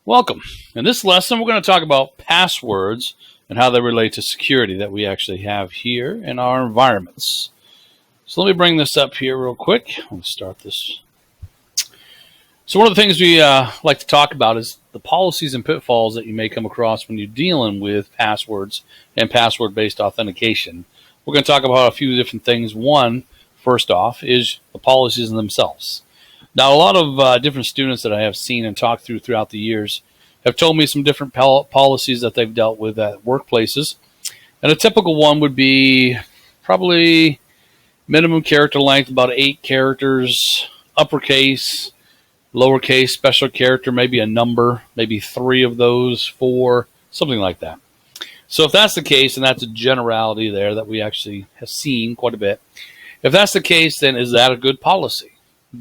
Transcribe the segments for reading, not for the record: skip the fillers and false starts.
Welcome. In this lesson, we're going to talk about passwords and how they relate to security that we actually have here in our environments. So let me bring this up here real quick. Let me start this. So one of the things we like to talk about is the policies and pitfalls that you may come across when you're dealing with passwords and password-based authentication. We're going to talk about a few different things. One, first off, is the policies themselves. Now, a lot of different students that I have seen and talked throughout the years have told me some different policies that they've dealt with at workplaces. And a typical one would be probably minimum character length, about 8 characters, uppercase, lowercase, special character, maybe a number, maybe 3 of those, 4, something like that. So if that's the case, and that's a generality there that we actually have seen quite a bit, if that's the case, then is that a good policy?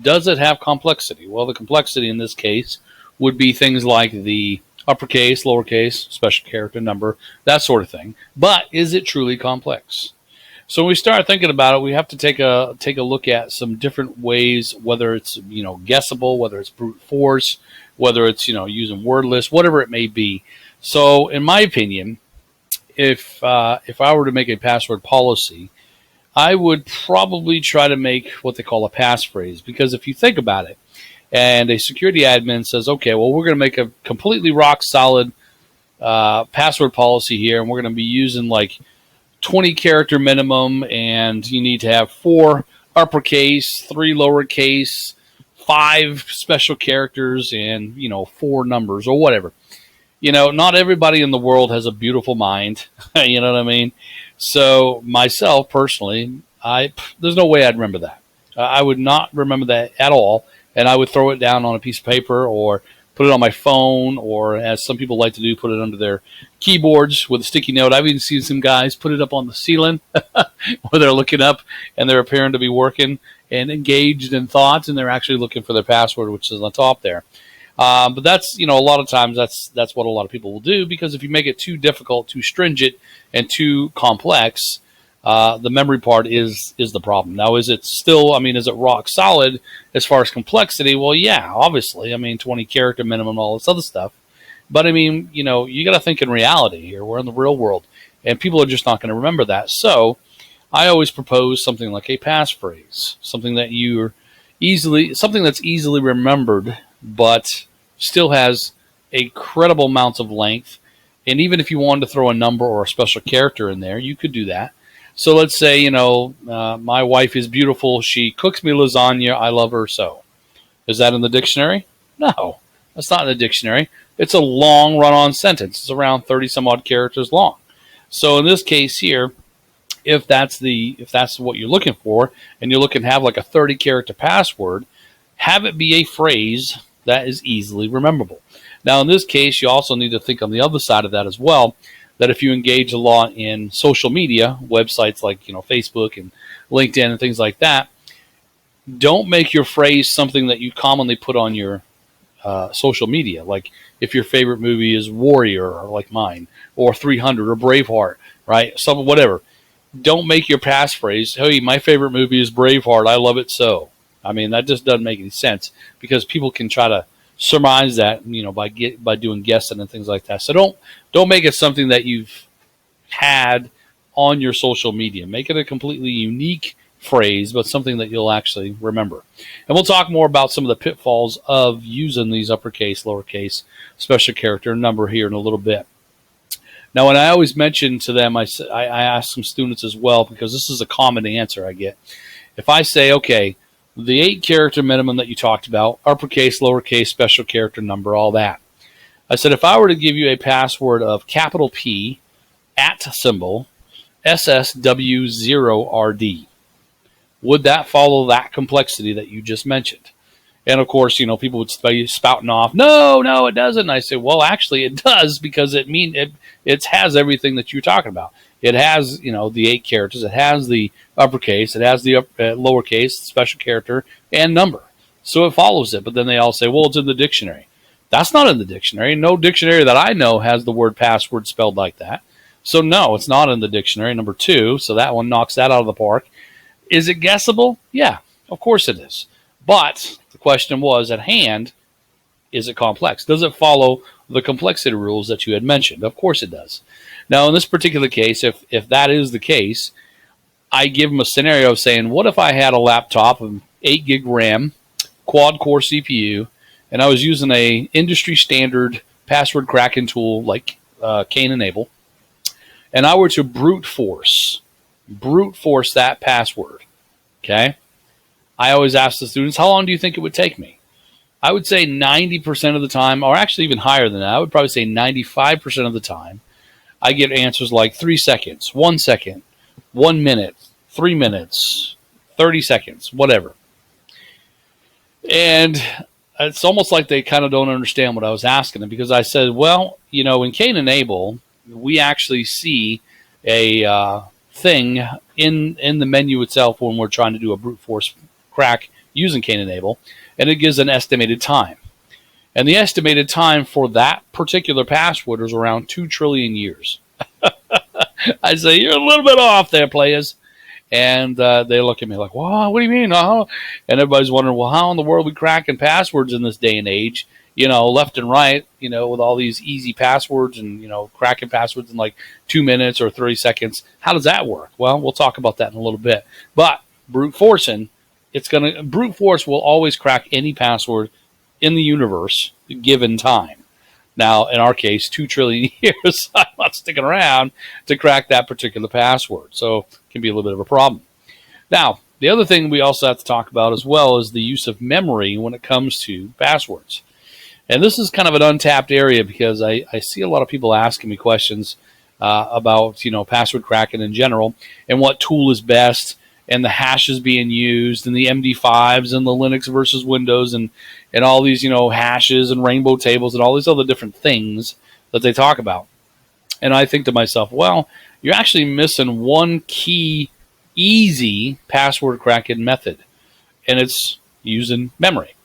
Does it have complexity? Well, the complexity in this case would be things like the uppercase, lowercase, special character, number, that sort of thing. But is it truly complex? So when we start thinking about it, we have to take a look at some different ways, whether it's guessable, whether it's brute force, whether it's using word lists, whatever it may be. So in my opinion, if I were to make a password policy, I would probably try to make what they call a passphrase, because if you think about it, and a security admin says, okay, well, we're going to make a completely rock solid password policy here, and we're going to be using like 20 character minimum, and you need to have 4 uppercase, 3 lowercase, 5 special characters, and 4 numbers or whatever. Not everybody in the world has a beautiful mind. You know what I mean? So myself personally, there's no way I'd remember that. I would not remember that at all, and I would throw it down on a piece of paper or put it on my phone, or as some people like to do, put it under their keyboards with a sticky note. I've even seen some guys put it up on the ceiling where they're looking up and they're appearing to be working and engaged in thoughts, and they're actually looking for their password, which is on top there. But that's, a lot of times that's what a lot of people will do, because if you make it too difficult, too stringent, and too complex, the memory part is the problem. Now, is it still, is it rock solid as far as complexity? Well, yeah, obviously. 20 character minimum, all this other stuff. But you got to think in reality here. We're in the real world, and people are just not going to remember that. So I always propose something like a passphrase, something that's easily remembered, but still has a credible amount of length. And even if you wanted to throw a number or a special character in there, you could do that. So let's say, my wife is beautiful. She cooks me lasagna. I love her so. Is that in the dictionary? No, that's not in the dictionary. It's a long run-on sentence. It's around 30 some odd characters long. So in this case here, if that's what you're looking for, and you're looking to have like a 30 character password, have it be a phrase that is easily rememberable. Now, in this case, you also need to think on the other side of that as well, that if you engage a lot in social media, websites like Facebook and LinkedIn and things like that, don't make your phrase something that you commonly put on your social media. Like if your favorite movie is Warrior, or like mine, or 300, or Braveheart, right? Whatever. Don't make your passphrase, hey, my favorite movie is Braveheart. I love it so. That just doesn't make any sense, because people can try to surmise that, by doing guessing and things like that. So don't make it something that you've had on your social media. Make it a completely unique phrase, but something that you'll actually remember. And we'll talk more about some of the pitfalls of using these uppercase, lowercase, special character, number here in a little bit. Now, when I always mention to them, I ask some students as well, because this is a common answer I get. If I say, okay, the 8 character minimum that you talked about, uppercase, lowercase, special character, number, all that. I said, if I were to give you a password of capital P, @ SSW0RD, would that follow that complexity that you just mentioned? And of course, people would be spouting off, no, it doesn't. And I say, well, actually it does, because it has everything that you're talking about. It has, the 8 characters. It has the uppercase. It has the lowercase, special character, and number. So it follows it. But then they all say, well, it's in the dictionary. That's not in the dictionary. No dictionary that I know has the word password spelled like that. So no, it's not in the dictionary, number 2. So that one knocks that out of the park. Is it guessable? Yeah, of course it is. But the question was at hand, is it complex? Does it follow the complexity rules that you had mentioned? Of course it does. Now, in this particular case, if that is the case, I give them a scenario of saying, what if I had a laptop of 8 gig RAM, quad core CPU, and I was using a industry standard password cracking tool like Cain and Abel, and I were to brute force that password, okay? I always ask the students, how long do you think it would take me? I would say 90% of the time, or actually even higher than that, I would probably say 95% of the time, I get answers like 3 seconds, 1 second, 1 minute, 3 minutes, 30 seconds, whatever. And it's almost like they kind of don't understand what I was asking them, because I said, well, you know, in Cain and Abel, we actually see a thing in the menu itself when we're trying to do a brute force crack using Cain and Abel, and it gives an estimated time. And the estimated time for that particular password is around 2 trillion years. I say, you're a little bit off there, players. And they look at me like, wow, what do you mean? And everybody's wondering, well, how in the world are we cracking passwords in this day and age? You know, left and right, you know, with all these easy passwords and, you know, cracking passwords in like 2 minutes or 30 seconds. How does that work? Well, we'll talk about that in a little bit. But brute forcing, brute force will always crack any password in the universe given time. Now, in our case, 2 trillion years, I'm not sticking around to crack that particular password. So it can be a little bit of a problem. Now, the other thing we also have to talk about as well is the use of memory when it comes to passwords. And this is kind of an untapped area, because I see a lot of people asking me questions about, you know, password cracking in general and what tool is best, and the hashes being used, and the MD5s, and the Linux versus Windows, and all these, you know, hashes and rainbow tables and all these other different things that they talk about. And I think to myself, well, you're actually missing one key, easy password cracking method, and it's using memory.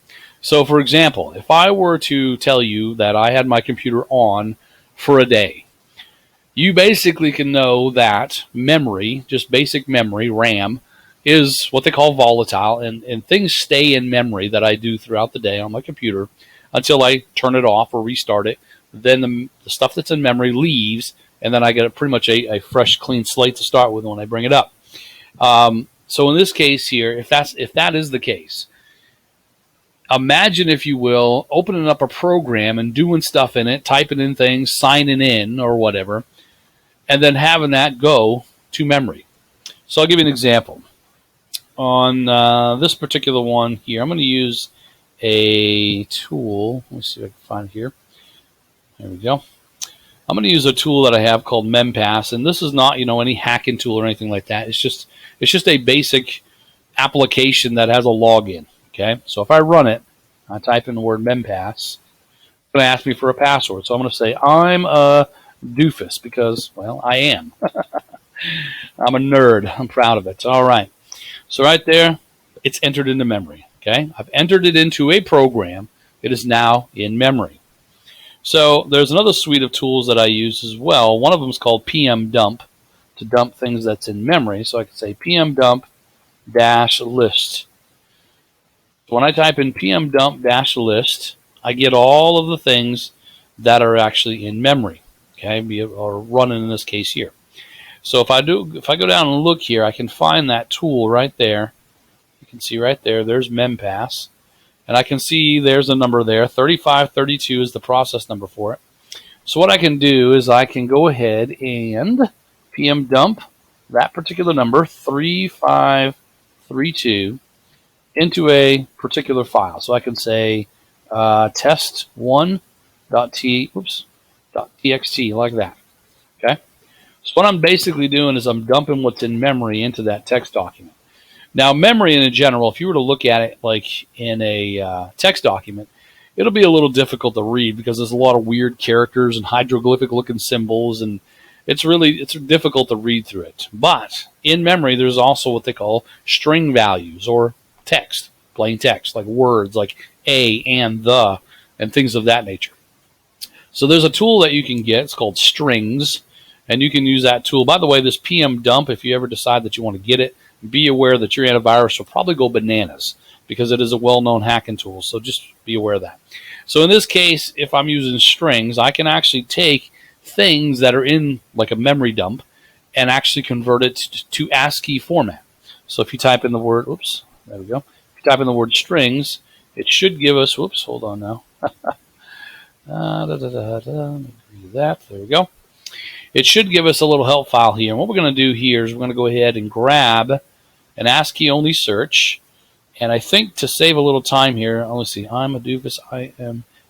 So, for example, if I were to tell you that I had my computer on for a day, you basically can know that memory, just basic memory, RAM, is what they call volatile, and things stay in memory that I do throughout the day on my computer until I turn it off or restart it. Then the stuff that's in memory leaves, and then I get pretty much a fresh, clean slate to start with when I bring it up. So in this case here, if that is the case, imagine, if you will, opening up a program and doing stuff in it, typing in things, signing in or whatever, and then having that go to memory. So I'll give you an example. On this particular one here, I'm going to use a tool. Let me see if I can find it here. There we go. I'm going to use a tool that I have called Menpass, and this is not, you know, any hacking tool or anything like that. It's just a basic application that has a login. Okay, so if I run it, I type in the word Menpass, it's going to ask me for a password. So I'm going to say I'm a doofus, because, well, I am. I'm a nerd. I'm proud of it. All right. So right there, it's entered into memory. Okay, I've entered it into a program. It is now in memory. So there's another suite of tools that I use as well. One of them is called PM dump, to dump things that's in memory. So I can say PM dump -list. So when I type in PM dump -list, I get all of the things that are actually in memory. Okay, or running in this case here. So if I go down and look here, I can find that tool right there. You can see right there, there's Menpass. And I can see there's a number there. 3532 is the process number for it. So what I can do is I can go ahead and PM dump that particular number, 3532, into a particular file. So I can say test1.txt, like that. Okay? So what I'm basically doing is I'm dumping what's in memory into that text document. Now, memory in general, if you were to look at it like in a text document, it'll be a little difficult to read, because there's a lot of weird characters and hieroglyphic-looking symbols, and it's difficult to read through it. But in memory, there's also what they call string values, or text, plain text, like words like a, and, the, and things of that nature. So there's a tool that you can get. It's called Strings, and you can use that tool. By the way, this PM dump, if you ever decide that you want to get it, be aware that your antivirus will probably go bananas, because it is a well-known hacking tool. So just be aware of that. So in this case, if I'm using strings, I can actually take things that are in like a memory dump and actually convert it to ASCII format. So if you type in the word, oops, there we go. If you type in the word strings, it should give us, whoops, hold on now. That, there we go. It should give us a little help file here. And what we're going to do here is we're going to go ahead and grab an ASCII only search. And I think to save a little time here, let's see, I'm a doofus,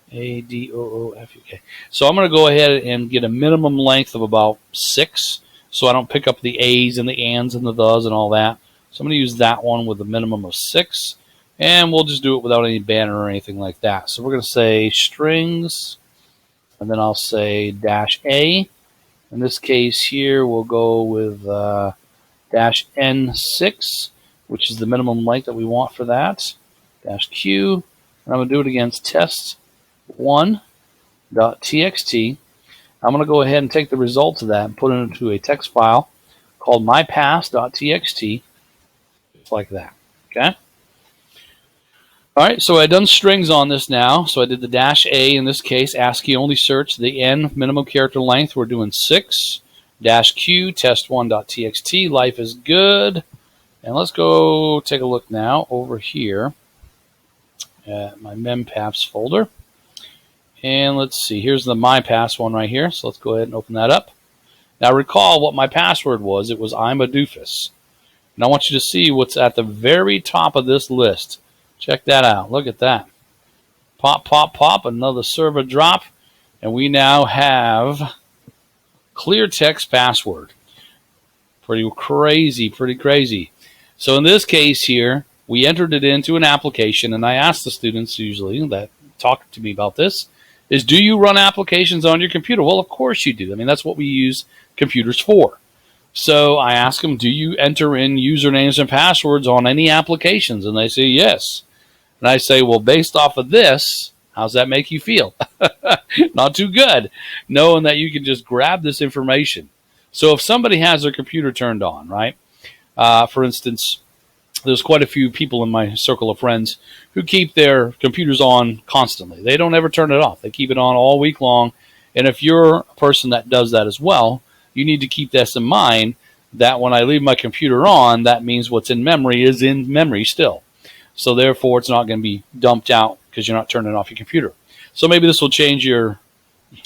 IMADOOFUK. So I'm going to go ahead and get a minimum length of about 6, so I don't pick up the A's and the ands and the thes and all that. So I'm going to use that one with a minimum of 6, and we'll just do it without any banner or anything like that. So we're going to say strings, and then I'll say -A. In this case here, we'll go with -N6, which is the minimum length that we want for that, -Q, and I'm going to do it against test1.txt. I'm going to go ahead and take the results of that and put it into a text file called menpass.txt, just like that, okay? All right, so I've done strings on this now. So I did the -A in this case, ASCII only search. The N minimum character length, we're doing 6. -Q, test1.txt, life is good. And let's go take a look now over here at my Menpass folder. And let's see, here's the MyPass one right here. So let's go ahead and open that up. Now recall what my password was. It was I'm a doofus. And I want you to see what's at the very top of this list. Check that out. Look at that. Pop, pop, pop. Another server drop. And we now have clear text password. Pretty crazy, pretty crazy. So in this case here, we entered it into an application, and I asked the students usually that talk to me about this, is do you run applications on your computer? Well, of course you do. I mean, that's what we use computers for. So I ask them, do you enter in usernames and passwords on any applications? And they say yes. And I say, well, based off of this, how's that make you feel? Not too good, knowing that you can just grab this information. So if somebody has their computer turned on, right? For instance, there's quite a few people in my circle of friends who keep their computers on constantly. They don't ever turn it off. They keep it on all week long. And if you're a person that does that as well, you need to keep this in mind, that when I leave my computer on, that means what's in memory is in memory still. So therefore, it's not going to be dumped out because you're not turning off your computer. So maybe this will change your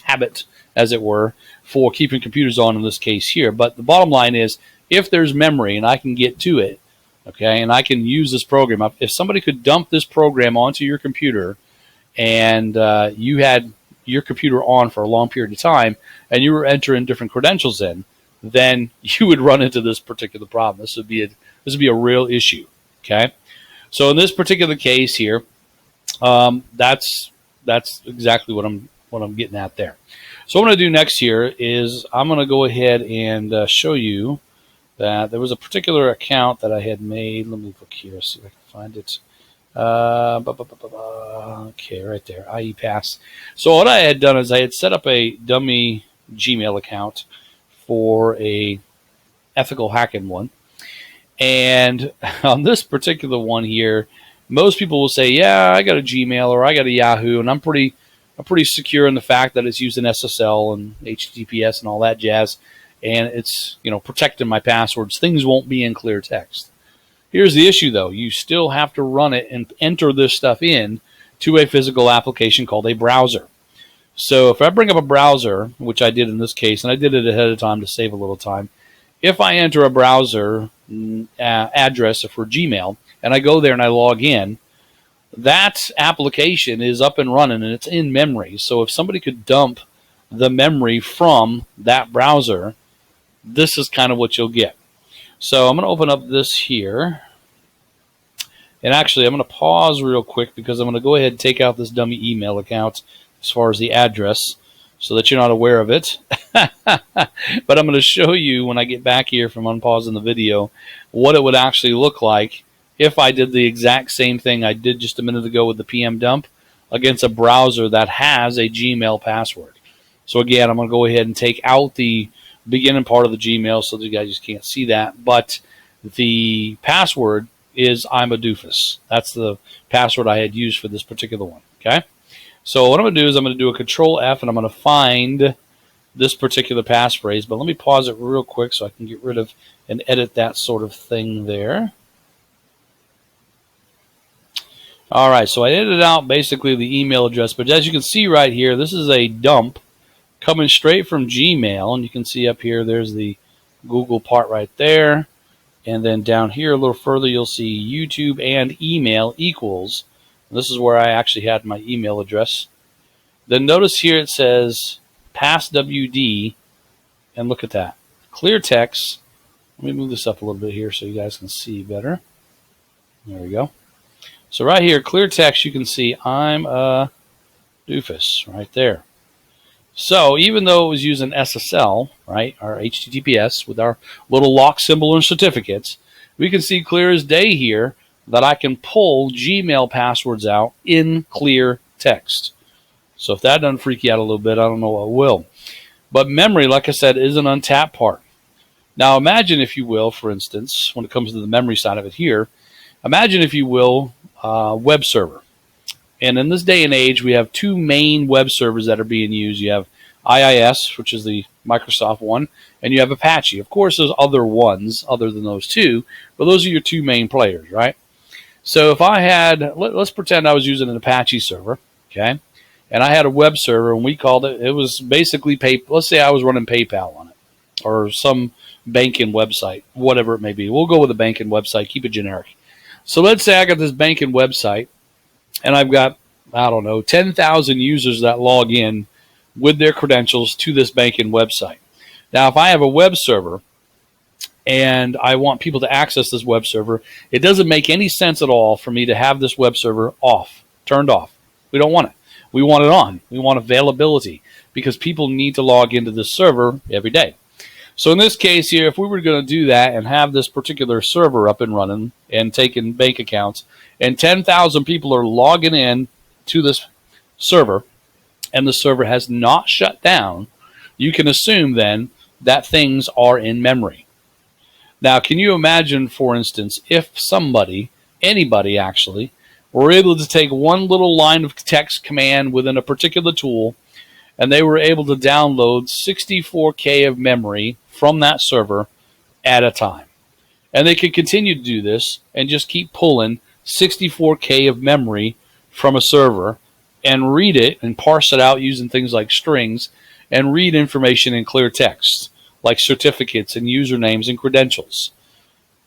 habit, as it were, for keeping computers on in this case here. But the bottom line is, if there's memory and I can get to it, okay, and I can use this program, if somebody could dump this program onto your computer and you had your computer on for a long period of time and you were entering different credentials in, then you would run into this particular problem. This would be a real issue, okay? So in this particular case here, that's exactly what I'm getting at there. So what I'm going to do next here is I'm going to go ahead and show you that there was a particular account that I had made. Let me look here, see if I can find it. Okay, right there, IE Pass. So what I had done is I had set up a dummy Gmail account for a ethical hacking one. And on this particular one here, most people will say, yeah, I got a Gmail or I got a Yahoo, and I'm pretty secure in the fact that it's using SSL and HTTPS and all that jazz, and it's, you know, protecting my passwords. Things won't be in clear text. Here's the issue, though. You still have to run it and enter this stuff in to a physical application called a browser. So if I bring up a browser, which I did in this case, and I did it ahead of time to save a little time, if I enter a browser address for Gmail, and I go there and I log in, that application is up and running and it's in memory. So if somebody could dump the memory from that browser, this is kind of what you'll get. So I'm going to open up this here. And actually, I'm going to pause real quick because I'm going to go ahead and take out this dummy email account as far as the address so that you're not aware of it. But I'm going to show you when I get back here from unpausing the video what it would actually look like if I did the exact same thing I did just a minute ago with the PM dump against a browser that has a Gmail password. So again, I'm going to go ahead and take out the beginning part of the Gmail so that you guys just can't see that. But the password is I'm a doofus. That's the password I had used for this particular one. Okay. So what I'm going to do is I'm going to do a Control F, and I'm going to find this particular passphrase. But let me pause it real quick so I can get rid of and edit that sort of thing there. All right, so I edited out basically the email address. But as you can see right here, this is a dump coming straight from Gmail. And you can see up here, there's the Google part right there. And then down here a little further, you'll see YouTube and email equals. This is where I actually had my email address. Then notice here it says passwd, and look at that. Clear text. Let me move this up a little bit here so you guys can see better. There we go. So right here, clear text, you can see I'm a doofus right there. So even though it was using SSL, right, our HTTPS with our little lock symbol and certificates, we can see clear as day here that I can pull Gmail passwords out in clear text. So if that doesn't freak you out a little bit, I don't know what will. But memory, like I said, is an untapped part. Now imagine, if you will, for instance, when it comes to the memory side of it here, imagine, if you will, web server. And in this day and age, we have two main web servers that are being used. You have IIS, which is the Microsoft one, and you have Apache. Of course, there's other ones other than those two, but those are your two main players, right? So if I had, let's pretend I was using an Apache server, okay? And I had a web server, and we called it, it was basically let's say I was running PayPal on it, or some banking website, whatever it may be. We'll go with a banking website, keep it generic. So let's say I got this banking website, and I've got, I don't know, 10,000 users that log in with their credentials to this banking website. Now, if I have a web server and I want people to access this web server, it doesn't make any sense at all for me to have this web server turned off. We don't want it. We want it on. We want availability because people need to log into this server every day. So in this case here, if we were going to do that and have this particular server up and running and taking bank accounts, and 10,000 people are logging in to this server, and the server has not shut down, you can assume then that things are in memory. Now, can you imagine, for instance, if anybody actually, were able to take one little line of text command within a particular tool, and they were able to download 64K of memory from that server at a time. And they could continue to do this and just keep pulling 64K of memory from a server and read it and parse it out using things like strings and read information in clear text, like certificates and usernames and credentials.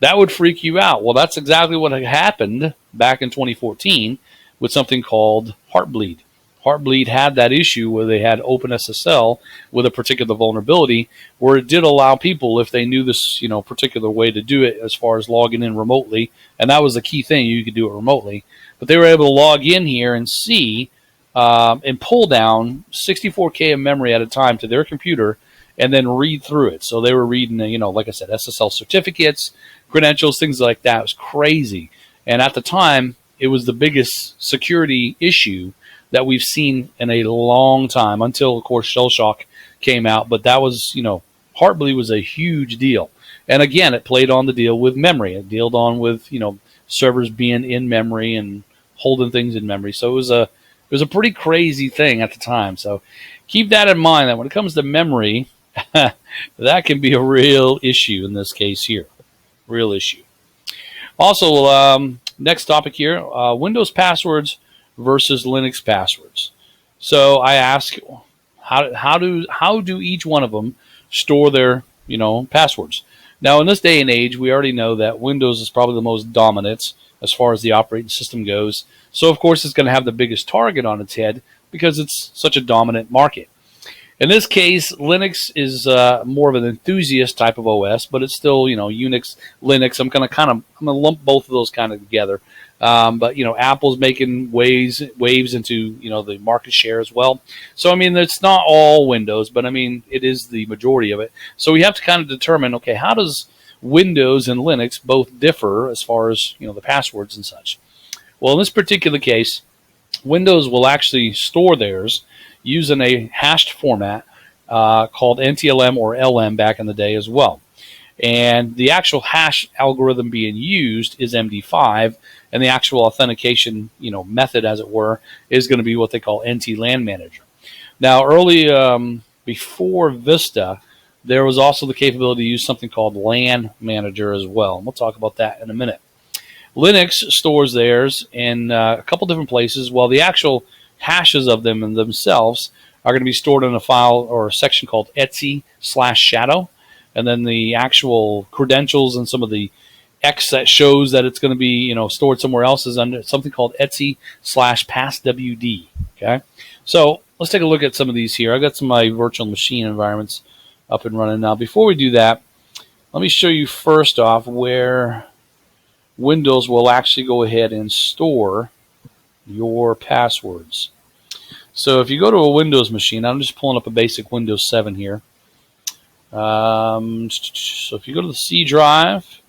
That would freak you out. Well, that's exactly what happened back in 2014 with something called Heartbleed. Heartbleed had that issue where they had OpenSSL with a particular vulnerability where it did allow people, if they knew this, particular way to do it as far as logging in remotely, and that was the key thing, you could do it remotely, but they were able to log in here and see and pull down 64K of memory at a time to their computer and then read through it. So they were reading, like I said, SSL certificates, credentials, things like that. It was crazy. And at the time, it was the biggest security issue that we've seen in a long time until, of course, Shell Shock came out. But that was, Heartbleed was a huge deal. And again, it played on the deal with memory. It dealt on with, servers being in memory and holding things in memory. So it was a pretty crazy thing at the time. So keep that in mind, that when it comes to memory, that can be a real issue in this case here. Real issue. Also, next topic here, Windows passwords versus Linux passwords. So I ask, how do each one of them store their passwords? Now, in this day and age, we already know that Windows is probably the most dominant as far as the operating system goes. So, of course, it's going to have the biggest target on its head because it's such a dominant market. In this case, Linux is more of an enthusiast type of OS, but it's still, Unix, Linux. I'm going to lump both of those kind of together. But Apple's making waves into the market share as well. So I mean, it's not all Windows, but I mean it is the majority of it. So we have to kind of determine, okay, how does Windows and Linux both differ as far as the passwords and such? Well, in this particular case, Windows will actually store theirs using a hashed format called NTLM or LM back in the day as well. And the actual hash algorithm being used is MD5, and the actual authentication, method, as it were, is going to be what they call NT LAN Manager. Now, early before Vista, there was also the capability to use something called LAN Manager as well. And we'll talk about that in a minute. Linux stores theirs in a couple different places, while the actual hashes of them and themselves are going to be stored in a file or a section called etc/shadow. And then the actual credentials and some of the X that shows that it's going to be stored somewhere else is under something called etc/passwd. Okay, so let's take a look at some of these here. I've got some of my virtual machine environments up and running now. Before we do that, let me show you first off where Windows will actually go ahead and store your passwords. So if you go to a Windows machine, I'm just pulling up a basic Windows 7 here. So if you go to the C drive,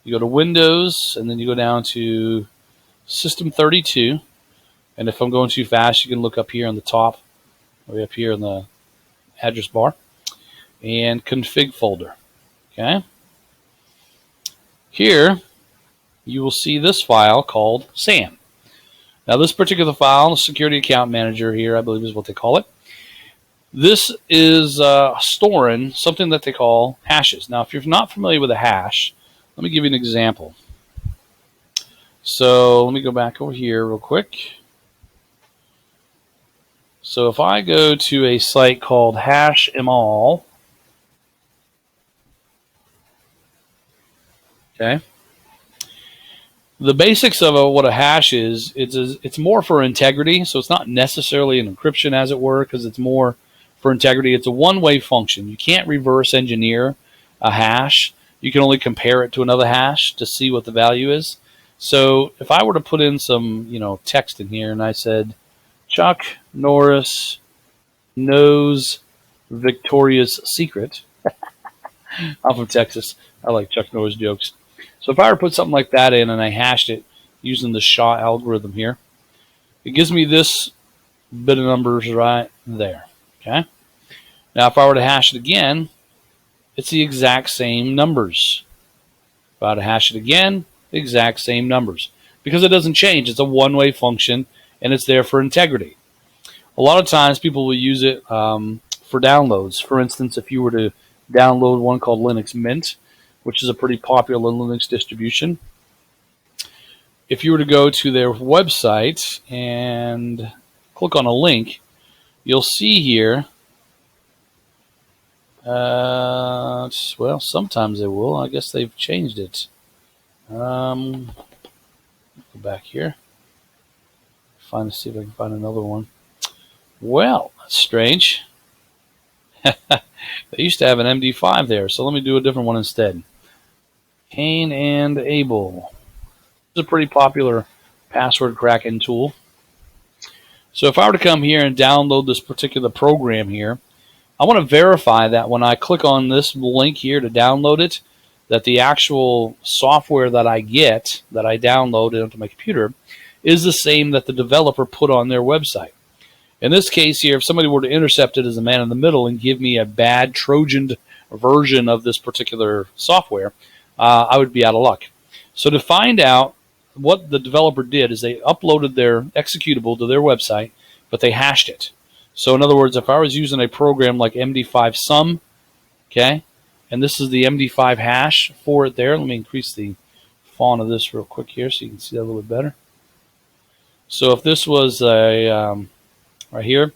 you go to Windows, and then you go down to System 32. And if I'm going too fast, you can look up here on the top, way up here in the address bar, and Config folder. Okay. Here, you will see this file called SAM. Now, this particular file, the Security Account Manager here, I believe is what they call it. This is storing something that they call hashes. Now, if you're not familiar with a hash, let me give you an example. So let me go back over here real quick. So if I go to a site called HashMall, okay, the basics of what a hash is, it's more for integrity. So it's not necessarily an encryption, as it were, because it's more for integrity. It's a one-way function. You can't reverse engineer a hash. You can only compare it to another hash to see what the value is. So if I were to put in some, text in here, and I said, Chuck Norris knows Victoria's Secret. I'm from Texas. I like Chuck Norris jokes. So if I were to put something like that in and I hashed it using the SHA algorithm here, it gives me this bit of numbers right there. Okay. Now, if I were to hash it again, it's the exact same numbers. If I were to hash it again, the exact same numbers. Because it doesn't change. It's a one-way function, and it's there for integrity. A lot of times, people will use it for downloads. For instance, if you were to download one called Linux Mint, which is a pretty popular Linux distribution, if you were to go to their website and click on a link, you'll see here, well, sometimes they will. I guess they've changed it. Go back here. See if I can find another one. Well, that's strange. They used to have an MD5 there, so let me do a different one instead. Cain and Abel. It's a pretty popular password cracking tool. So if I were to come here and download this particular program here, I want to verify that when I click on this link here to download it, that the actual software that I get, that I download onto my computer, is the same that the developer put on their website. In this case here, if somebody were to intercept it as a man in the middle and give me a bad Trojan version of this particular software, I would be out of luck. So to find out what the developer did is they uploaded their executable to their website, but they hashed it. So in other words, if I was using a program like MD5 Sum, okay, and this is the MD5 hash for it there. Let me increase the font of this real quick here so you can see that a little bit better. So if this was a right here,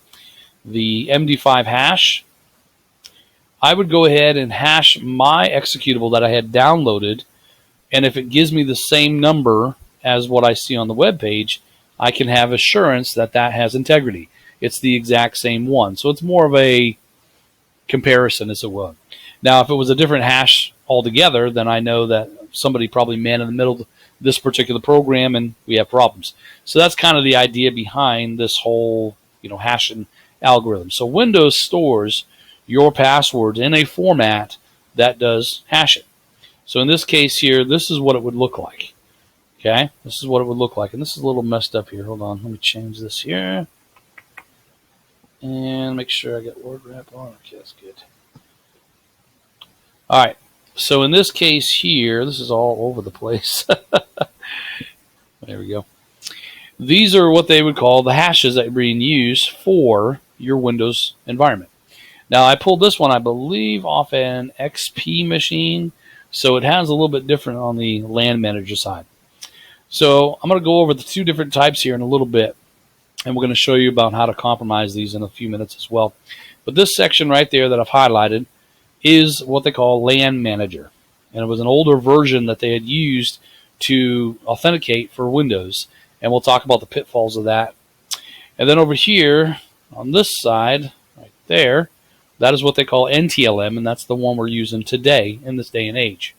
the MD5 hash, I would go ahead and hash my executable that I had downloaded, and if it gives me the same number as what I see on the web page, I can have assurance that that has integrity. It's the exact same one. So it's more of a comparison, as it were. Now, if it was a different hash altogether, then I know that somebody probably man in the middle this particular program, and we have problems. So that's kind of the idea behind this whole, hashing algorithm. So Windows stores your passwords in a format that does hash it. So in this case here, this is what it would look like. Okay, this is what it would look like, and this is a little messed up here. Hold on, let me change this here. And make sure I get word wrap on. Okay, that's good. All right. So in this case here, this is all over the place. There we go. These are what they would call the hashes that are being used for your Windows environment. Now, I pulled this one, I believe, off an XP machine, so it has a little bit different on the LAN manager side. So I'm going to go over the two different types here in a little bit, and we're going to show you about how to compromise these in a few minutes as well. But this section right there that I've highlighted is what they call LAN manager, and it was an older version that they had used to authenticate for Windows, and we'll talk about the pitfalls of that. And then over here on this side right there, that is what they call NTLM, and that's the one we're using today in this day and age.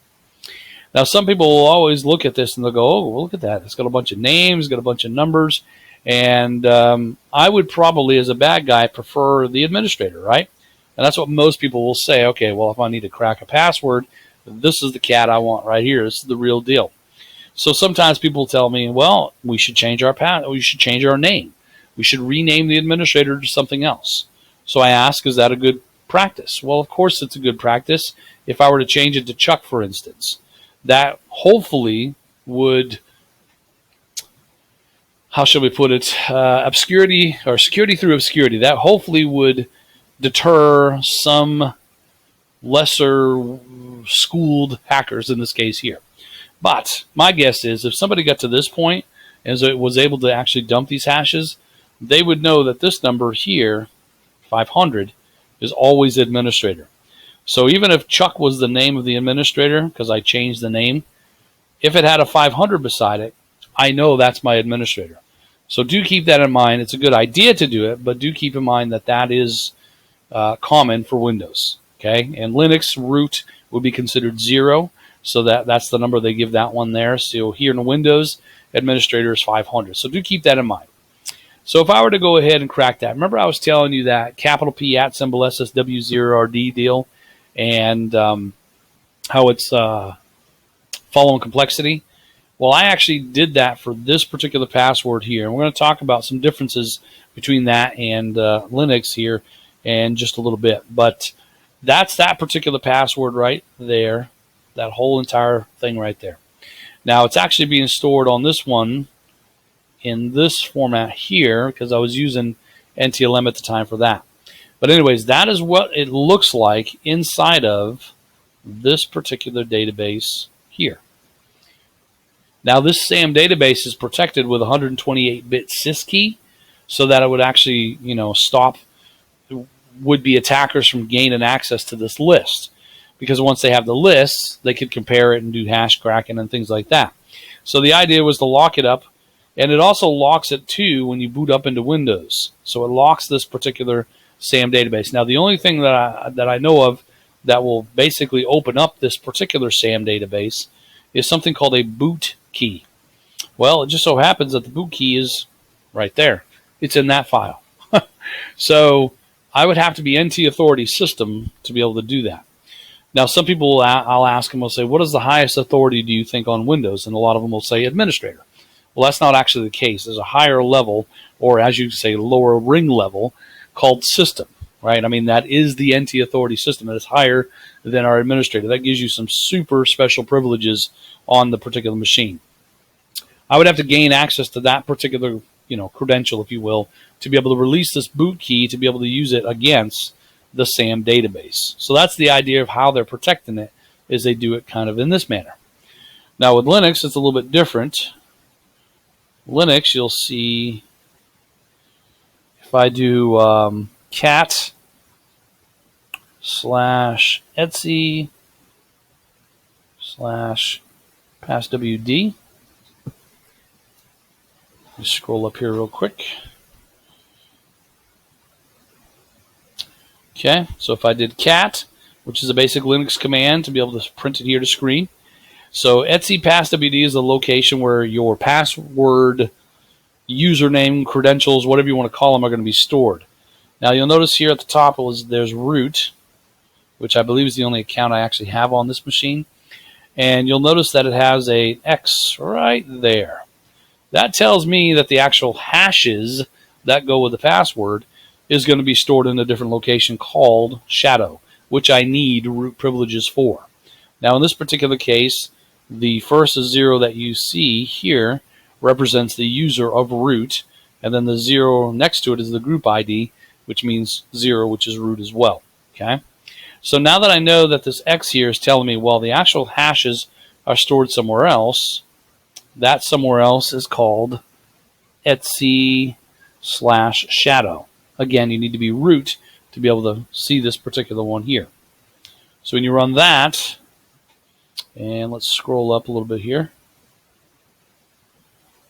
Now, some people will always look at this and they'll go, oh, well, look at that. It's got a bunch of names, got a bunch of numbers, and I would probably, as a bad guy, prefer the administrator, right? And that's what most people will say. Okay, well, if I need to crack a password, this is the cat I want right here. This is the real deal. So sometimes people tell me, well, we should change our we should change our name. We should rename the administrator to something else. So I ask, is that a good practice? Well, of course it's a good practice. If I were to change it to Chuck, for instance, that hopefully would, how shall we put it, obscurity or security through obscurity. That hopefully would deter some lesser schooled hackers in this case here. But my guess is if somebody got to this point and was able to actually dump these hashes, they would know that this number here, 500, is always administrator. So even if Chuck was the name of the administrator, because I changed the name, if it had a 500 beside it, I know that's my administrator. So do keep that in mind. It's a good idea to do it, but do keep in mind that that is common for Windows. Okay, and Linux root would be considered 0. So that's the number they give that one there. So here in Windows, administrator is 500. So do keep that in mind. So if I were to go ahead and crack that, remember I was telling you that capital P @ SSW0RD deal and how it's following complexity? Well, I actually did that for this particular password here. And we're going to talk about some differences between that and Linux here in just a little bit. But that's that particular password right there. That whole entire thing right there. Now, it's actually being stored on this one in this format here because I was using NTLM at the time for that. But anyways, that is what it looks like inside of this particular database here. Now, this SAM database is protected with 128-bit sys key so that it would actually, stop would-be attackers from gaining access to this list. Because once they have the list, they could compare it and do hash cracking and things like that. So the idea was to lock it up, and it also locks it too when you boot up into Windows. So it locks this particular SAM database. Now the only thing that I know of that will basically open up this particular SAM database is something called a boot key. Well, it just so happens that the boot key is right there. It's in that file. So I would have to be NT Authority system to be able to do that. Now, some people, I'll ask them, will say, what is the highest authority do you think on Windows? And a lot of them will say administrator. Well, that's not actually the case. There's a higher level, or as you say, lower ring level, called system, right? I mean, that is the NT Authority system. That is higher than our administrator. That gives you some super special privileges on the particular machine. I would have to gain access to that particular, credential, if you will, to be able to release this boot key to be able to use it against the SAM database. So that's the idea of how they're protecting it, is they do it kind of in this manner. Now with Linux, it's a little bit different. Linux, you'll see if I do cat /etc /passwd. Just scroll up here real quick. Okay, so if I did cat, which is a basic Linux command to be able to print it here to screen. So etc passwd is the location where your password, username, credentials, whatever you want to call them, are going to be stored. Now you'll notice here at the top there's root, which I believe is the only account I actually have on this machine. And you'll notice that it has a X right there. That tells me that the actual hashes that go with the password is going to be stored in a different location called shadow, which I need root privileges for. Now in this particular case, the first 0 that you see here represents the user of root, and then the 0 next to it is the group ID, which means 0, which is root as well. Okay. So now that I know that this X here is telling me, well, the actual hashes are stored somewhere else, that somewhere else is called etc/shadow. Again, you need to be root to be able to see this particular one here. So when you run that, and let's scroll up a little bit here,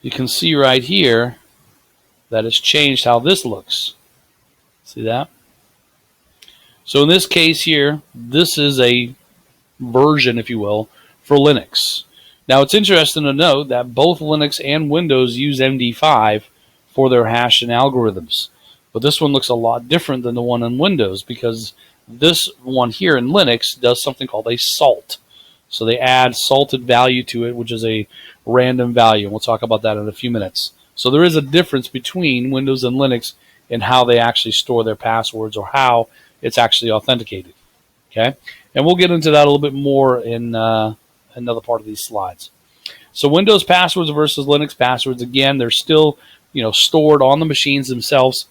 you can see right here that it's changed how this looks. See that? So in this case here, this is a version, if you will, for Linux. Now it's interesting to note that both Linux and Windows use MD5 for their hash and algorithms. But this one looks a lot different than the one in Windows, because this one here in Linux does something called a salt. So they add salted value to it, which is a random value. And we'll talk about that in a few minutes. So there is a difference between Windows and Linux in how they actually store their passwords, or how it's actually authenticated. Okay, and we'll get into that a little bit more in another part of these slides. So Windows passwords versus Linux passwords, again, they're still stored on the machines themselves,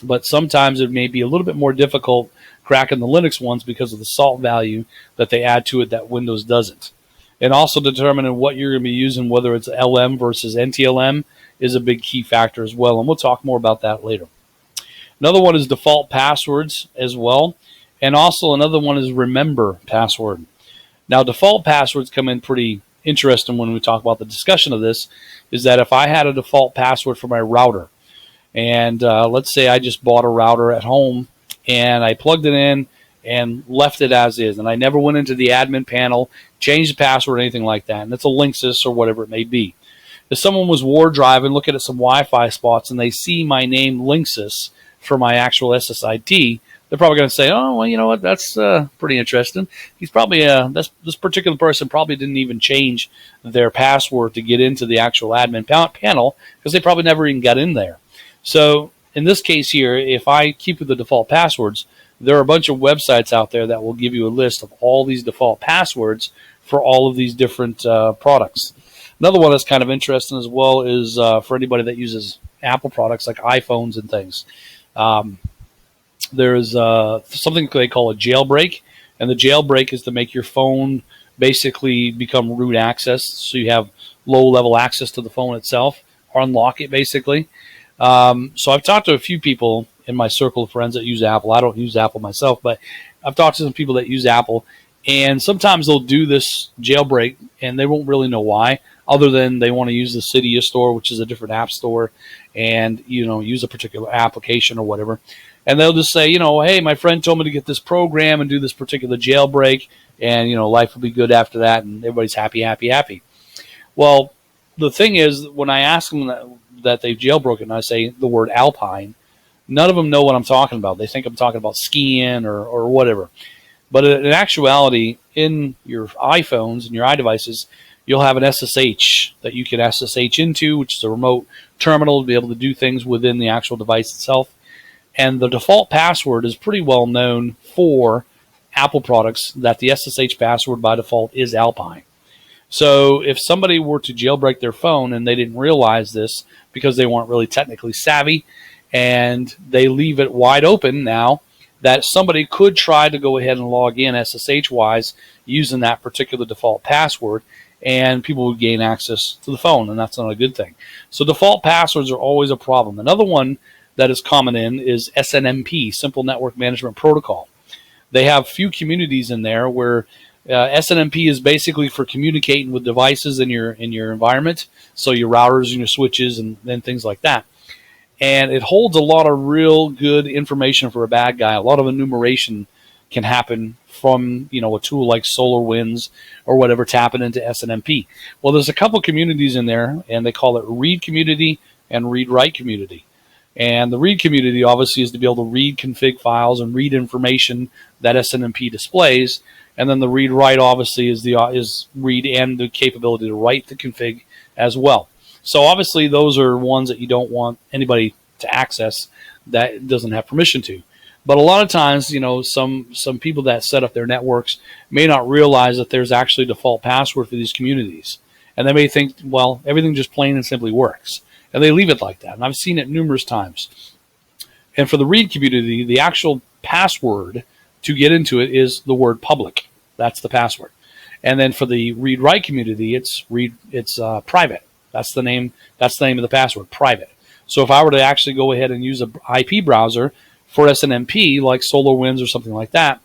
but sometimes it may be a little bit more difficult cracking the Linux ones because of the salt value that they add to it that Windows doesn't. And also determining what you're going to be using, whether it's LM versus NTLM, is a big key factor as well, and we'll talk more about that later. Another one is default passwords as well, and also another one is remember password. Now, default passwords come in pretty interesting when we talk about the discussion of this, is that if I had a default password for my router, and let's say I just bought a router at home, and I plugged it in and left it as is, and I never went into the admin panel, changed the password, or anything like that, and it's a Linksys or whatever it may be. If someone was war driving, looking at some Wi-Fi spots, and they see my name Linksys for my actual SSID, they're probably going to say, oh, well, you know what, that's pretty interesting. He's probably, this particular person probably didn't even change their password to get into the actual admin panel, because they probably never even got in there. So in this case here, if I keep with the default passwords, there are a bunch of websites out there that will give you a list of all these default passwords for all of these different products. Another one that's kind of interesting as well is for anybody that uses Apple products like iPhones and things. There's something they call a jailbreak, and the jailbreak is to make your phone basically become root access, so you have low-level access to the phone itself, or unlock it basically. So I've talked to a few people in my circle of friends that use Apple. I don't use Apple myself, but I've talked to some people that use Apple, and sometimes they'll do this jailbreak, and they won't really know why, other than they want to use the Cydia store, which is a different app store, and use a particular application or whatever. And they'll just say, hey, my friend told me to get this program and do this particular jailbreak, and life will be good after that, and everybody's happy, happy, happy. Well, the thing is, when I ask them that they've jailbroken, I say the word Alpine, none of them know what I'm talking about. They think I'm talking about skiing or whatever. But in actuality, in your iPhones and your iDevices, you'll have an SSH that you can SSH into, which is a remote terminal to be able to do things within the actual device itself. And the default password is pretty well known for Apple products, that the SSH password by default is Alpine. So if somebody were to jailbreak their phone and they didn't realize this because they weren't really technically savvy, and they leave it wide open now, that somebody could try to go ahead and log in SSH-wise using that particular default password, and people would gain access to the phone, and that's not a good thing. So default passwords are always a problem. Another one that is common is SNMP, Simple Network Management Protocol. They have few communities in there where SNMP is basically for communicating with devices in your environment, so your routers and your switches and things like that. And it holds a lot of real good information for a bad guy. A lot of enumeration can happen from a tool like SolarWinds or whatever, tapping into SNMP. Well, there's a couple communities in there, and they call it read community and read write community. And the read community obviously is to be able to read config files and read information that SNMP displays. And then the read write obviously is read and the capability to write the config as well. So obviously those are ones that you don't want anybody to access that doesn't have permission to. But a lot of times, some people that set up their networks may not realize that there's actually a default password for these communities. And they may think, well, everything just plain and simply works. And they leave it like that. And I've seen it numerous times. And for the read community, the actual password to get into it is the word public. That's the password. And then for the read write community, it's private. That's the name. That's the name of the password, private. So if I were to actually go ahead and use an IP browser for SNMP, like SolarWinds or something like that,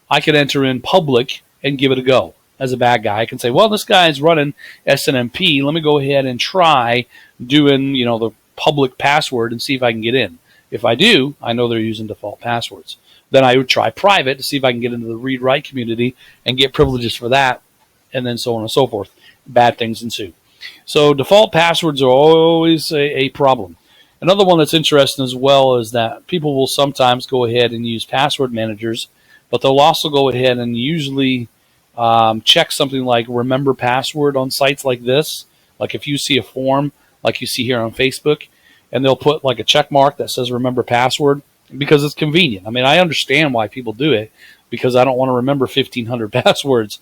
I could enter in public and give it a go. As a bad guy, I can say, well, this guy's running SNMP. Let me go ahead and try doing, the public password and see if I can get in. If I do, I know they're using default passwords. Then I would try private to see if I can get into the read-write community and get privileges for that, and then so on and so forth. Bad things ensue. So default passwords are always a problem. Another one that's interesting as well is that people will sometimes go ahead and use password managers, but they'll also go ahead and usually check something like remember password on sites like this. Like if you see a form like you see here on Facebook, and they'll put like a check mark that says remember password because it's convenient. I mean, I understand why people do it because I don't want to remember 1,500 passwords.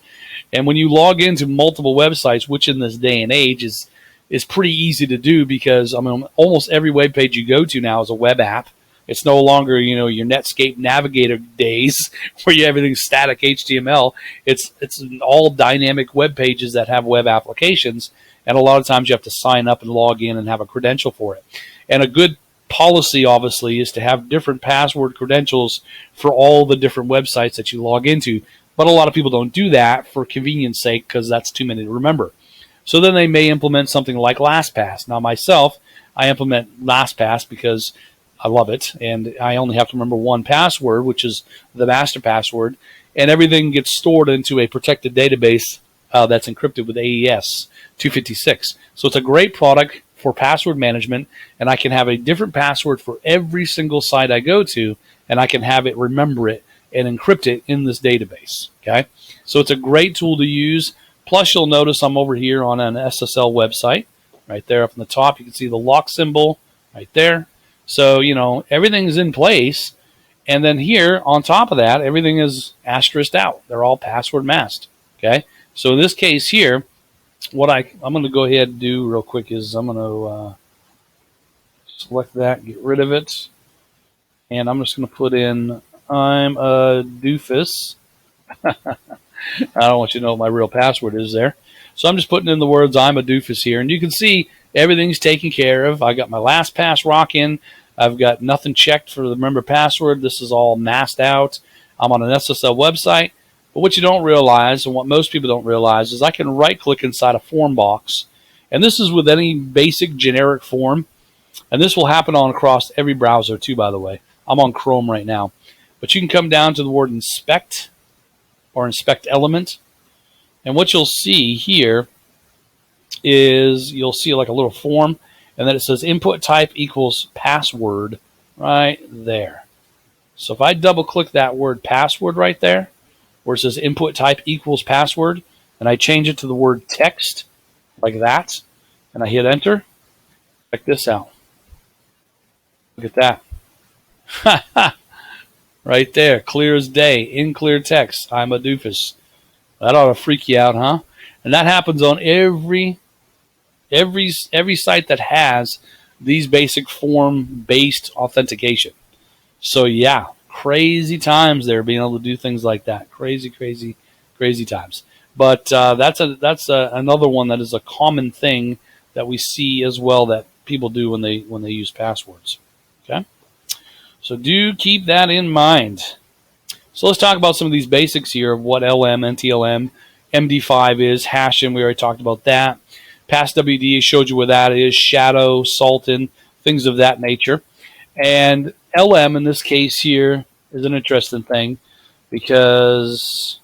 And when you log into multiple websites, which in this day and age is pretty easy to do because, I mean, almost every web page you go to now is a web app. It's no longer, your Netscape Navigator days where you have everything static HTML. It's all dynamic web pages that have web applications, and a lot of times you have to sign up and log in and have a credential for it. And a good policy, obviously, is to have different password credentials for all the different websites that you log into. But a lot of people don't do that for convenience sake because that's too many to remember. So then they may implement something like LastPass. Now, myself, I implement LastPass because I love it, and I only have to remember one password, which is the master password, and everything gets stored into a protected database that's encrypted with AES 256. So it's a great product for password management, and I can have a different password for every single site I go to, and I can have it remember it and encrypt it in this database. Okay, so it's a great tool to use. Plus, you'll notice I'm over here on an SSL website. Right there up in the top, you can see the lock symbol right there. So, everything's in place. And then here, on top of that, everything is asterisked out. They're all password masked. Okay? So in this case here, what I'm going to go ahead and do real quick is I'm going to select that, get rid of it. And I'm just going to put in, I'm a doofus. I don't want you to know what my real password is there. So I'm just putting in the words, I'm a doofus here. And you can see everything's taken care of. I got my LastPass rock-in. I've got nothing checked for the remember password. This is all masked out. I'm on an SSL website. But what you don't realize, and what most people don't realize, is I can right-click inside a form box. And this is with any basic generic form. And this will happen on across every browser too, by the way. I'm on Chrome right now. But you can come down to the word inspect or inspect element. And what you'll see here is you'll see like a little form, and then it says input type equals password right there. So if I double click that word password right there, where it says input type equals password, and I change it to the word text like that, and I hit enter, check this out. Look at that. Right there, clear as day, in clear text, I'm a doofus. That ought to freak you out, huh? And that happens on every site that has these basic form-based authentication. So yeah, crazy times there being able to do things like that. Crazy, crazy, crazy times. But that's another one that is a common thing that we see as well that people do when they use passwords. Okay, so do keep that in mind. So let's talk about some of these basics here of what LM, NTLM, MD5 is, hashing. We already talked about that. PassWD showed you where that is, Shadow, Sultan, things of that nature. And LM in this case here is an interesting thing because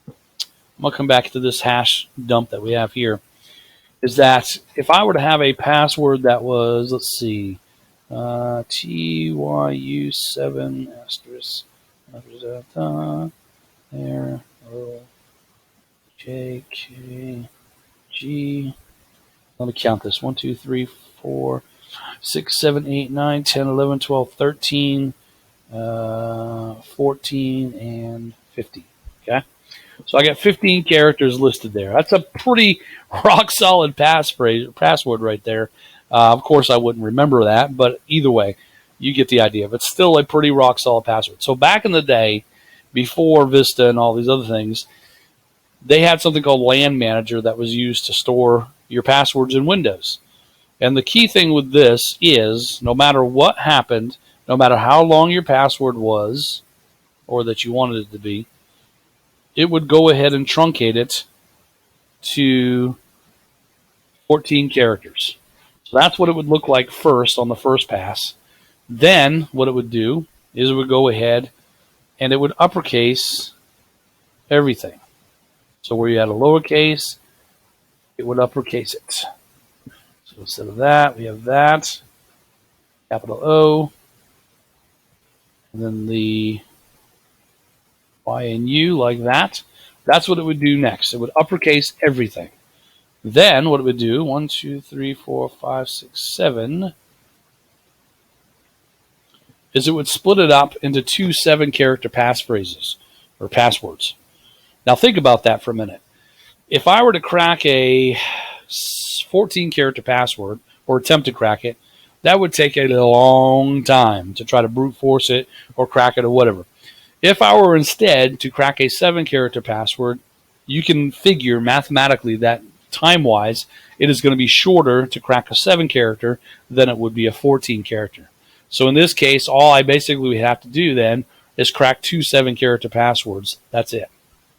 I'm going to come back to this hash dump that we have here. Is that if I were to have a password that was, let's see, TYU7 asterisk. There, O, J, K, G. Let me count this. 1, 2, 3, 4, 6, 7, 8, 9, 10, 11, 12, 13, 14, and 50. Okay, so I got 15 characters listed there. That's a pretty rock solid password right there. Of course, I wouldn't remember that, but either way, you get the idea. But still a pretty rock solid password. So back in the day, before Vista and all these other things, they had something called LAN Manager that was used to store your passwords in Windows. And the key thing with this is no matter what happened, no matter how long your password was or that you wanted it to be, it would go ahead and truncate it to 14 characters. So that's what it would look like first on the first pass. Then what it would do is it would go ahead and it would uppercase everything. So where you had a lowercase, it would uppercase it. So instead of that, we have that, capital O, and then the Y and U like that. That's what it would do next. It would uppercase everything. Then what it would do, 1, 2, 3, 4, 5, 6, 7, is it would split it up into 2 7-character passphrases or passwords. Now think about that for a minute. If I were to crack a 14-character password or attempt to crack it, that would take a long time to try to brute force it or crack it or whatever. If I were instead to crack a 7-character password, you can figure mathematically that time-wise, it is going to be shorter to crack a 7-character than it would be a 14-character. So in this case, all I basically would have to do then is crack 2 7-character passwords. That's it.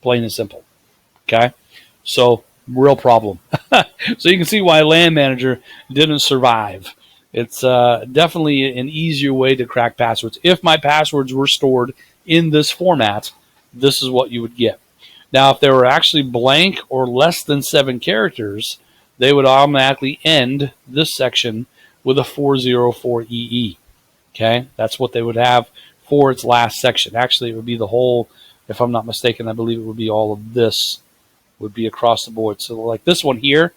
Plain and simple. Okay? So, real problem. So you can see why LAN Manager didn't survive. It's definitely an easier way to crack passwords. If my passwords were stored in this format, this is what you would get. Now, if they were actually blank or less than 7 characters, they would automatically end this section with a 404EE. Okay? That's what they would have for its last section. Actually, it would be the whole, if I'm not mistaken, I believe it would be all of this would be across the board. So like this one here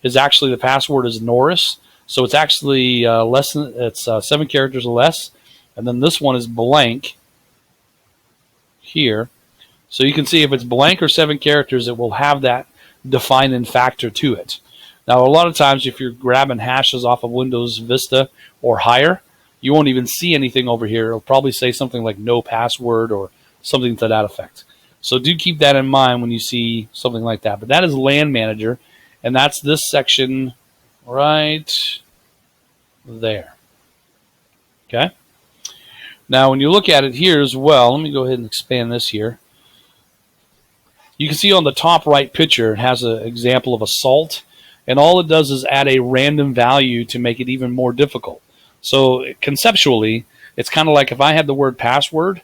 is actually, the password is Norris. So it's actually less than, it's 7 characters or less. And then this one is blank here. So you can see if it's blank or 7 characters, it will have that defining factor to it. Now, a lot of times if you're grabbing hashes off of Windows Vista or higher, you won't even see anything over here. It'll probably say something like no password or something to that effect. So do keep that in mind when you see something like that. But that is LAN Manager, and that's this section right there. Okay? Now, when you look at it here as well, let me go ahead and expand this here. You can see on the top right picture, it has an example of a salt, and all it does is add a random value to make it even more difficult. So conceptually, it's kind of like if I had the word password,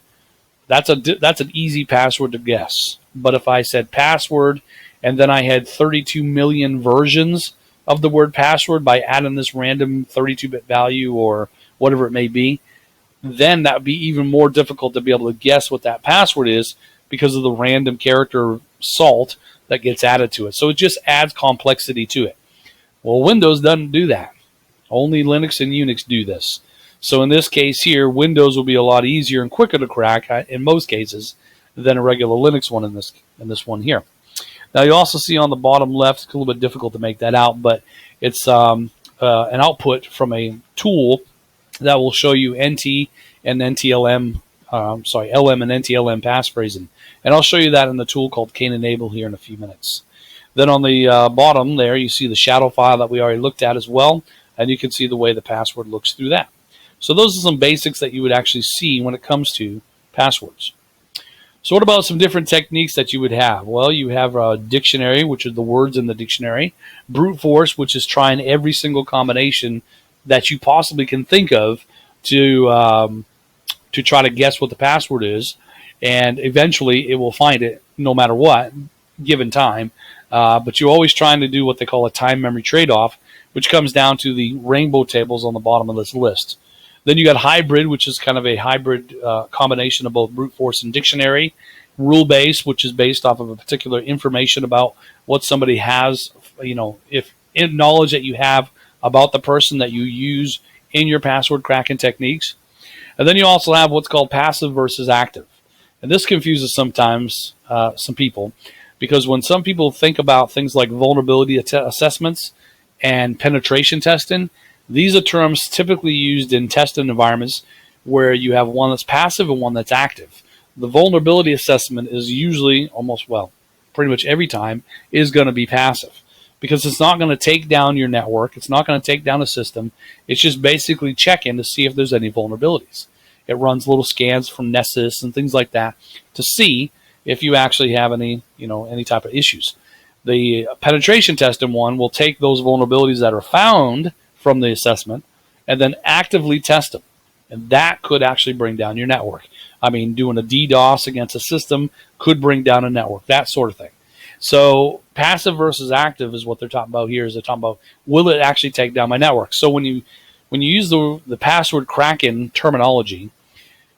that's an easy password to guess. But if I said password and then I had 32 million versions of the word password by adding this random 32-bit value or whatever it may be, then that would be even more difficult to be able to guess what that password is because of the random character salt that gets added to it. So it just adds complexity to it. Well, Windows doesn't do that. Only Linux and Unix do this. So in this case here, Windows will be a lot easier and quicker to crack in most cases than a regular Linux one in this one here. Now you also see on the bottom left, it's a little bit difficult to make that out, but it's an output from a tool that will show you NT and NTLM, LM and NTLM passphrasing. And I'll show you that in the tool called Cane Enable here in a few minutes. Then on the bottom there, you see the shadow file that we already looked at as well, and you can see the way the password looks through that. So those are some basics that you would actually see when it comes to passwords. So what about some different techniques that you would have? Well, you have a dictionary, which is the words in the dictionary. Brute force, which is trying every single combination that you possibly can think of to try to guess what the password is. And eventually it will find it no matter what, given time. But you're always trying to do what they call a time memory trade-off, which comes down to the rainbow tables on the bottom of this list. Then you got hybrid, which is kind of a hybrid combination of both brute force and dictionary. Rule-based, which is based off of a particular information about what somebody has, if in knowledge that you have about the person that you use in your password cracking techniques. And then you also have what's called passive versus active. And this confuses sometimes some people, because when some people think about things like vulnerability assessments and penetration testing, these are terms typically used in testing environments where you have one that's passive and one that's active. The vulnerability assessment is usually pretty much every time is going to be passive, because it's not going to take down your network. It's not going to take down a system. It's just basically checking to see if there's any vulnerabilities. It runs little scans from Nessus and things like that to see if you actually have any type of issues. The penetration testing one will take those vulnerabilities that are found from the assessment and then actively test them. And that could actually bring down your network. I mean, doing a DDoS against a system could bring down a network, that sort of thing. So passive versus active is what they're talking about here. Is they're talking about, will it actually take down my network? So when you use the password cracking terminology,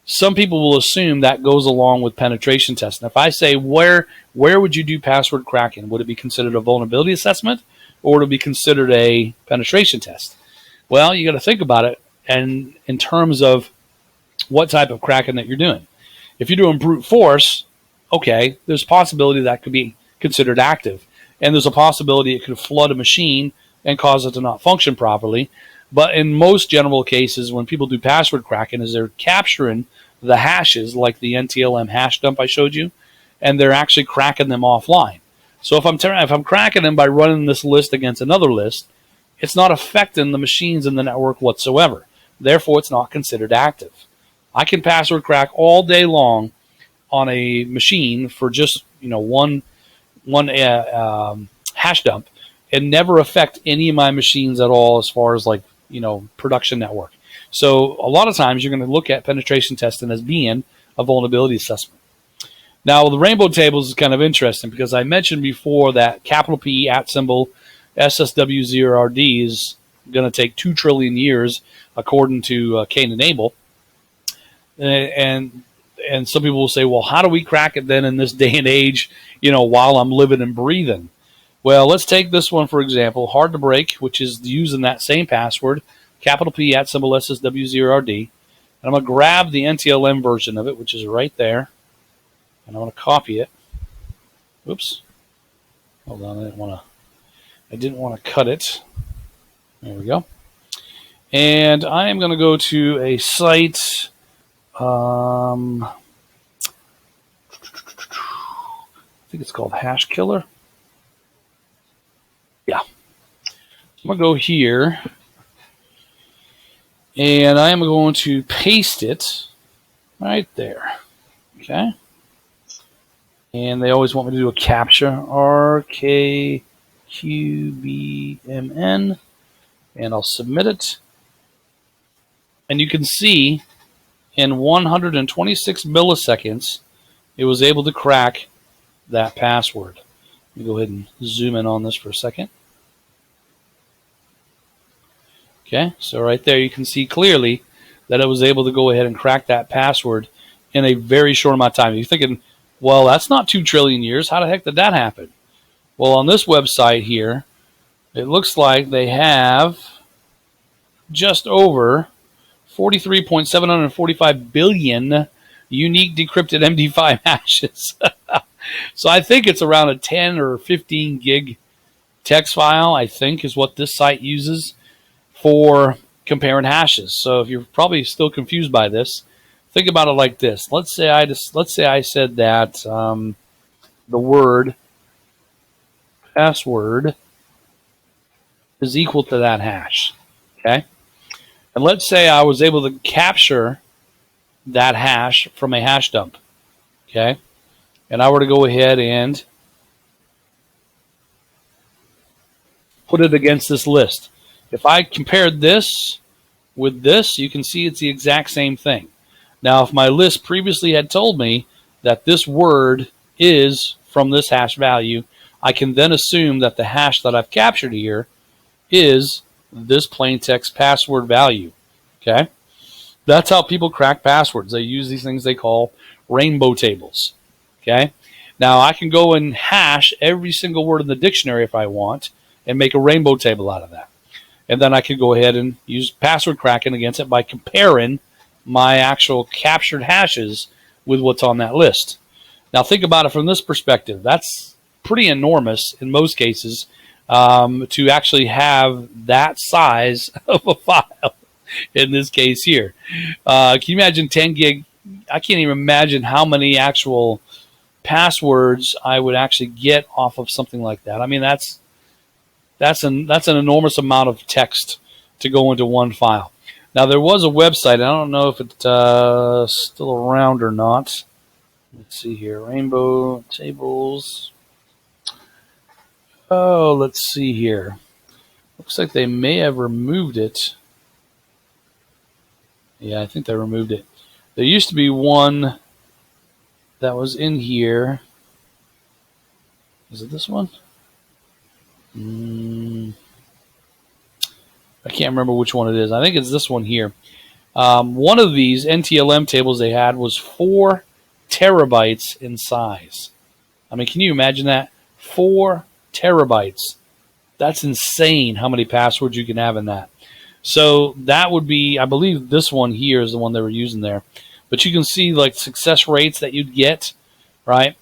some people will assume that goes along with penetration testing. If I say, where would you do password cracking? Would it be considered a vulnerability assessment, or would it be considered a penetration test? Well, you got to think about it, and in terms of what type of cracking that you're doing. If you're doing brute force, okay, there's a possibility that could be considered active, and there's a possibility it could flood a machine and cause it to not function properly. But in most general cases, when people do password cracking, is they're capturing the hashes, like the NTLM hash dump I showed you, and they're actually cracking them offline. So if I'm cracking them by running this list against another list, it's not affecting the machines in the network whatsoever. Therefore, it's not considered active. I can password crack all day long on a machine for just one hash dump, and never affect any of my machines at all as far as production network. So a lot of times you're going to look at penetration testing as being a vulnerability assessment. Now the rainbow tables is kind of interesting, because I mentioned before that capital P @ SSW0RD is going to take 2 trillion years according to Cain and Abel. And some people will say, well, how do we crack it then in this day and age, while I'm living and breathing? Well, let's take this one, for example, hard to break, which is using that same password, capital P @ SSW0RD. And I'm going to grab the NTLM version of it, which is right there. And I'm going to copy it. Oops. Hold on, I didn't want to cut it. There we go. And I am going to go to a site. I think it's called Hash Killer. Yeah. I'm going to go here, and I am going to paste it right there. Okay. And they always want me to do a CAPTCHA, RKQBMN, and I'll submit it. And you can see in 126 milliseconds, it was able to crack that password. Let me go ahead and zoom in on this for a second. Okay, so right there you can see clearly that it was able to go ahead and crack that password in a very short amount of time. You're thinking, well, that's not 2 trillion years. How the heck did that happen? Well, on this website here, it looks like they have just over 43.745 billion unique decrypted MD5 hashes. So I think it's around a 10 or 15 gig text file, I think, is what this site uses for comparing hashes. So if you're probably still confused by this, think about it like this. Let's say I said that the word password is equal to that hash. Okay? And let's say I was able to capture that hash from a hash dump. Okay? And I were to go ahead and put it against this list. If I compared this with this, you can see it's the exact same thing. Now, if my list previously had told me that this word is from this hash value, I can then assume that the hash that I've captured here is this plain text password value. Okay? That's how people crack passwords. They use these things they call rainbow tables. Okay? Now, I can go and hash every single word in the dictionary if I want and make a rainbow table out of that. And then I could go ahead and use password cracking against it by comparing my actual captured hashes with what's on that list. Now think about it from this perspective. That's pretty enormous in most cases to actually have that size of a file in this case here. Can you imagine 10 gig? I can't even imagine how many actual passwords I would actually get off of something like that. I mean, that's an enormous amount of text to go into one file. Now, there was a website. I don't know if it's still around or not. Let's see here. Rainbow tables. Oh, let's see here. Looks like they may have removed it. Yeah, I think they removed it. There used to be one that was in here. Is it this one? I can't remember which one it is. I think it's this one here. One of these NTLM tables they had was 4 terabytes in size. I mean, can you imagine that? 4 terabytes. That's insane how many passwords you can have in that. So that would be, I believe this one here is the one they were using there. But you can see like success rates that you'd get, right?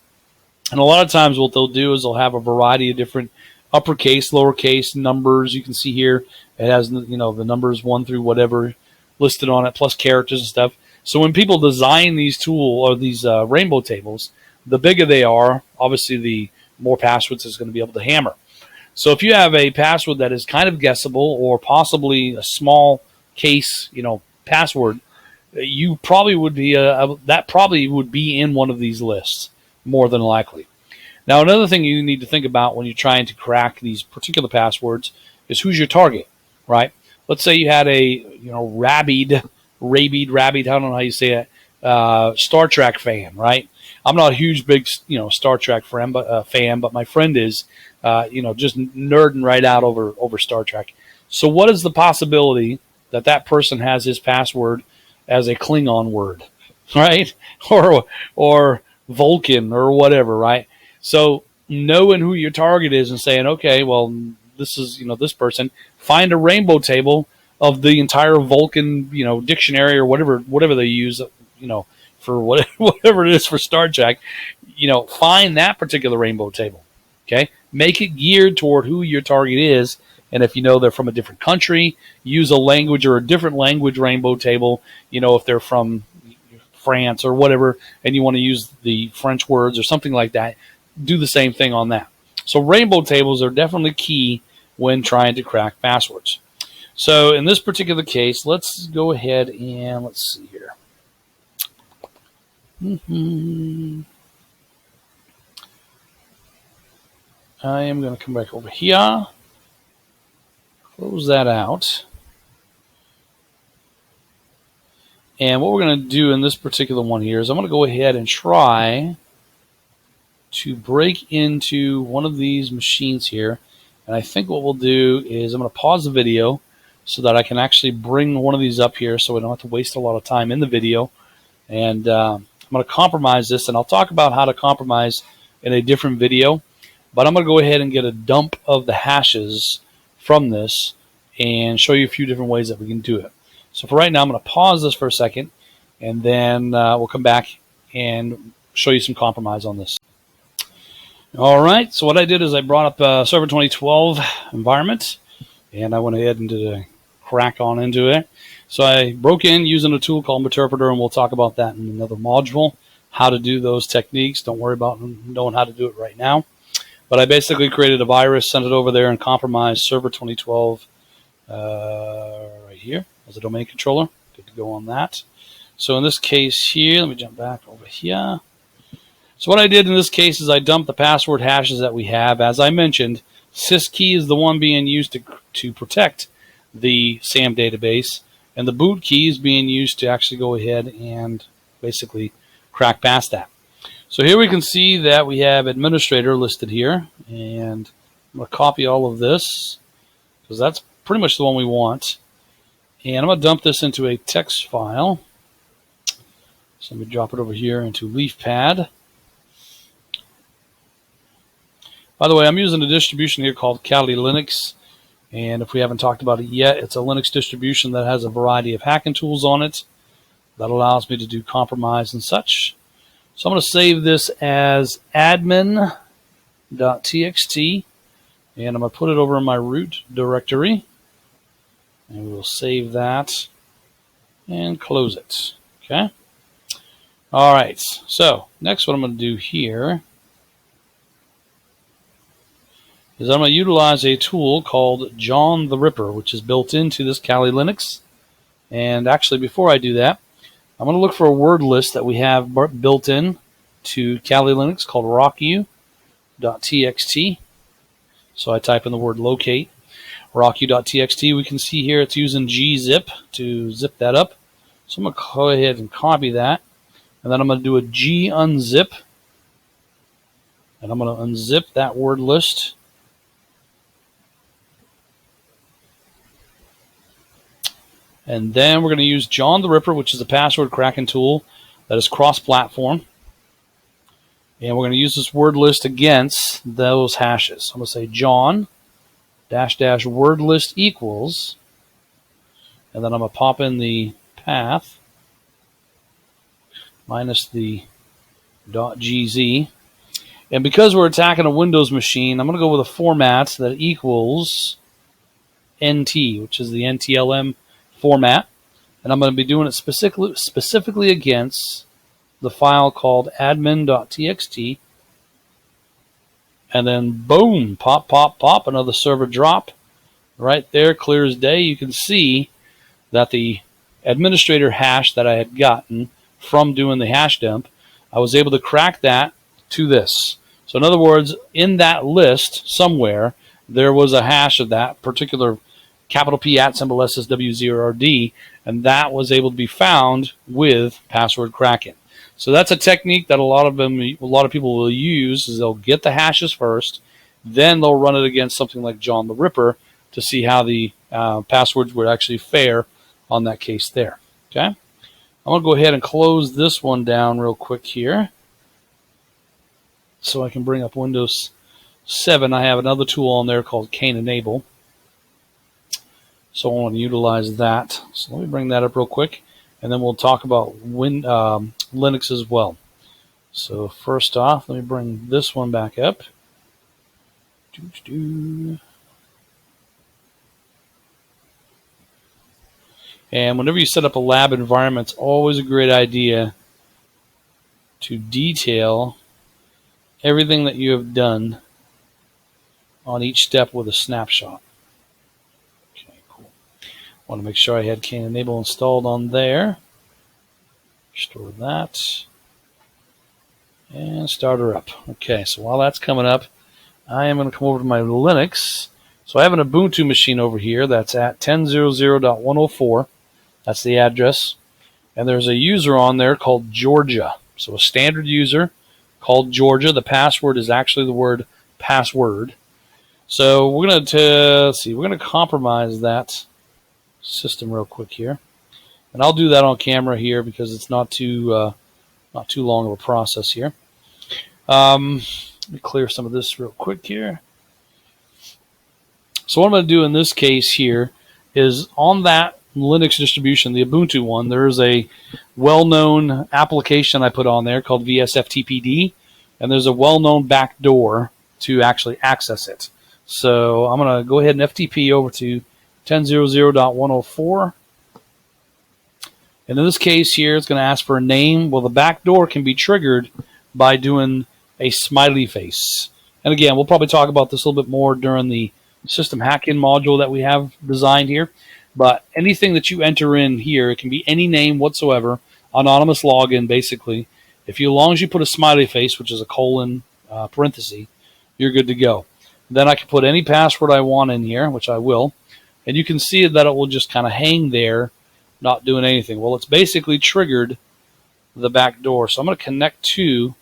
And a lot of times what they'll do is they'll have a variety of different uppercase, lowercase numbers. You can see here it has, you know, the numbers 1 through whatever listed on it, plus characters and stuff. So when people design these these rainbow tables, the bigger they are, obviously the more passwords it's going to be able to hammer. So if you have a password that is kind of guessable or possibly a small case, you know, password, you probably would be that probably would be in one of these lists more than likely. Now, another thing you need to think about when you're trying to crack these particular passwords is who's your target, right? Let's say you had a rabid, I don't know how you say it, Star Trek fan, right? I'm not a huge, big, Star Trek fan, but my friend is, just nerding right out over Star Trek. So what is the possibility that that person has his password as a Klingon word, right? Or Vulcan or whatever, right? So knowing who your target is and saying, okay, well, this is, this person, find a rainbow table of the entire Vulcan, dictionary or whatever they use, for whatever it is for Star Trek, find that particular rainbow table. Okay. Make it geared toward who your target is. And if you know they're from a different country, use a language or a different language rainbow table. If they're from France or whatever, and you want to use the French words or something like that, do the same thing on that. So rainbow tables are definitely key when trying to crack passwords. So in this particular case, let's go ahead and let's see here. I am going to come back over here, close that out. And what we're going to do in this particular one here is I'm going to go ahead and try to break into one of these machines here. And I think what we'll do is I'm going to pause the video so that I can actually bring one of these up here so we don't have to waste a lot of time in the video. And I'm going to compromise this, and I'll talk about how to compromise in a different video. But I'm going to go ahead and get a dump of the hashes from this and show you a few different ways that we can do it. So for right now, I'm going to pause this for a second, and then we'll come back and show you some compromise on this. All right, so what I did is I brought up Server 2012 environment, and I went ahead and did a crack on into it. So I broke in using a tool called Interpreter, and we'll talk about that in another module, how to do those techniques. Don't worry about knowing how to do it right now. But I basically created a virus, sent it over there, and compromised Server 2012 right here as a domain controller. Good to go on that. So in this case here, let me jump back over here. So what I did in this case is I dumped the password hashes that we have. As I mentioned, syskey is the one being used to protect the SAM database, and the boot key is being used to actually go ahead and basically crack past that. So here we can see that we have administrator listed here, and I'm going to copy all of this because that's pretty much the one we want. And I'm going to dump this into a text file. So let me drop it over here into LeafPad. By the way, I'm using a distribution here called Kali Linux. And if we haven't talked about it yet, it's a Linux distribution that has a variety of hacking tools on it that allows me to do compromise and such. So I'm going to save this as admin.txt, and I'm going to put it over in my root directory. And we'll save that and close it. Okay. All right. So next, what I'm going to do here is I'm going to utilize a tool called John the Ripper, which is built into this Kali Linux. And actually, before I do that, I'm going to look for a word list that we have built in to Kali Linux called rocku.txt. So I type in the word locate, rocku.txt. We can see here it's using gzip to zip that up. So I'm going to go ahead and copy that. And then I'm going to do a g-unzip. And I'm going to unzip that word list. And then we're going to use John the Ripper, which is a password cracking tool that is cross-platform. And we're going to use this word list against those hashes. I'm going to say John -- word list equals, and then I'm going to pop in the path minus the .gz. And because we're attacking a Windows machine, I'm going to go with a format that equals NT, which is the NTLM format, and I'm going to be doing it specifically against the file called admin.txt, and then boom, pop, pop, pop, another server drop right there, clear as day. You can see that the administrator hash that I had gotten from doing the hash dump, I was able to crack that to this. So in other words, in that list somewhere, there was a hash of that particular capital P @ SSW0RD, and that was able to be found with password cracking. So that's a technique that a lot of people will use. Is they'll get the hashes first, then they'll run it against something like John the Ripper to see how the passwords would actually fare on that case there. Okay, I'm going to go ahead and close this one down real quick here, so I can bring up Windows 7. I have another tool on there called Cane Enable. So I want to utilize that. So let me bring that up real quick, and then we'll talk about Linux as well. So first off, let me bring this one back up. And whenever you set up a lab environment, it's always a great idea to detail everything that you have done on each step with a snapshot. I want to make sure I had Cane Enable installed on there. Restore that. And start her up. Okay, so while that's coming up, I am going to come over to my Linux. So I have an Ubuntu machine over here that's at 10.00.104. That's the address. And there's a user on there called Georgia. So a standard user called Georgia. The password is actually the word password. So we're going to compromise that system real quick here, and I'll do that on camera here because it's not too long of a process here. Let me clear some of this real quick here. So what I'm going to do in this case here is on that Linux distribution, the Ubuntu one, there's a well-known application I put on there called VSFTPD, and there's a well-known backdoor to actually access it. So I'm going to go ahead and FTP over to 10.00.104. And in this case here, it's going to ask for a name. Well, the backdoor can be triggered by doing a smiley face. And again, we'll probably talk about this a little bit more during the system hack-in module that we have designed here. But anything that you enter in here, it can be any name whatsoever, anonymous login basically. As long as you put a smiley face, which is a colon parenthesis, you're good to go. Then I can put any password I want in here, which I will. And you can see that it will just kind of hang there, not doing anything. Well, it's basically triggered the back door. So I'm going to connect to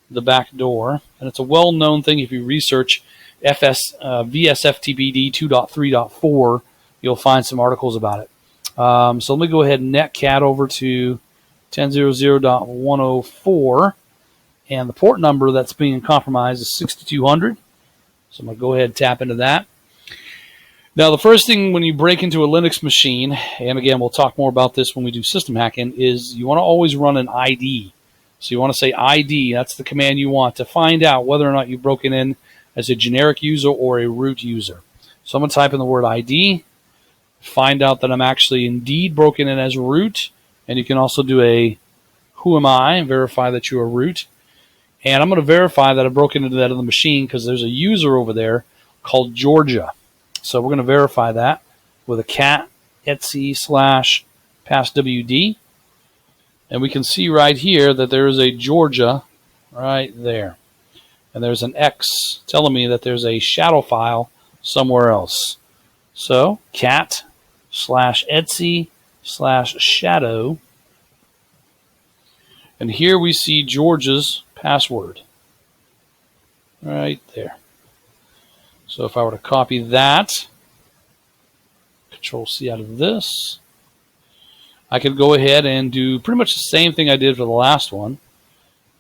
the back door. And it's a well-known thing. If you research VSFTPD 2.3.4, you'll find some articles about it. So let me go ahead and netcat over to 10.00.104. And the port number that's being compromised is 6200. So I'm going to go ahead and tap into that. Now, the first thing when you break into a Linux machine, and again, we'll talk more about this when we do system hacking, is you want to always run an ID. So you want to say ID. That's the command you want to find out whether or not you've broken in as a generic user or a root user. So I'm going to type in the word ID, find out that I'm actually indeed broken in as root, and you can also do a who am I and verify that you're root. And I'm going to verify that I've broken into that other machine because there's a user over there called Georgia. So we're going to verify that with a cat etc / passwd. And we can see right here that there is a Georgia right there. And there's an X telling me that there's a shadow file somewhere else. So cat /etc /shadow. And here we see Georgia's password right there. So if I were to copy that, Control C out of this, I could go ahead and do pretty much the same thing I did for the last one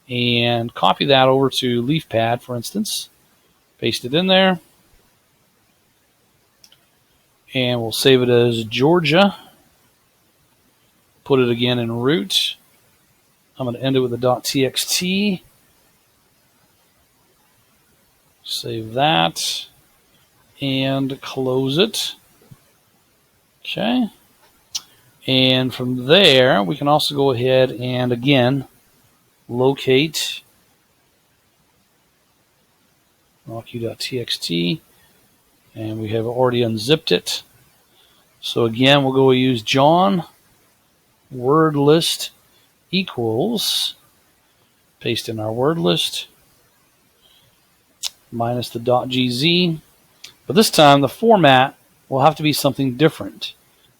and copy that over to LeafPad, for instance. Paste it in there. And we'll save it as Georgia. Put it again in root. I'm going to end it with a .txt. Save that. And close it. Okay. And from there, we can also go ahead and, again, locate rockq.txt. And we have already unzipped it. So again, we'll go use John word list equals, paste in our word list, minus the .gz. But this time, the format will have to be something different.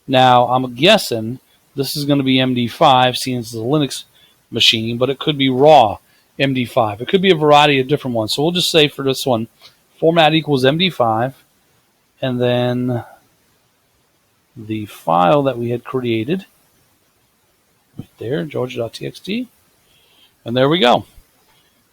Now, I'm guessing this is going to be MD5, seeing it's a Linux machine, but it could be raw MD5. It could be a variety of different ones. So we'll just say for this one, format equals MD5, and then the file that we had created, right there, georgia.txt, and there we go.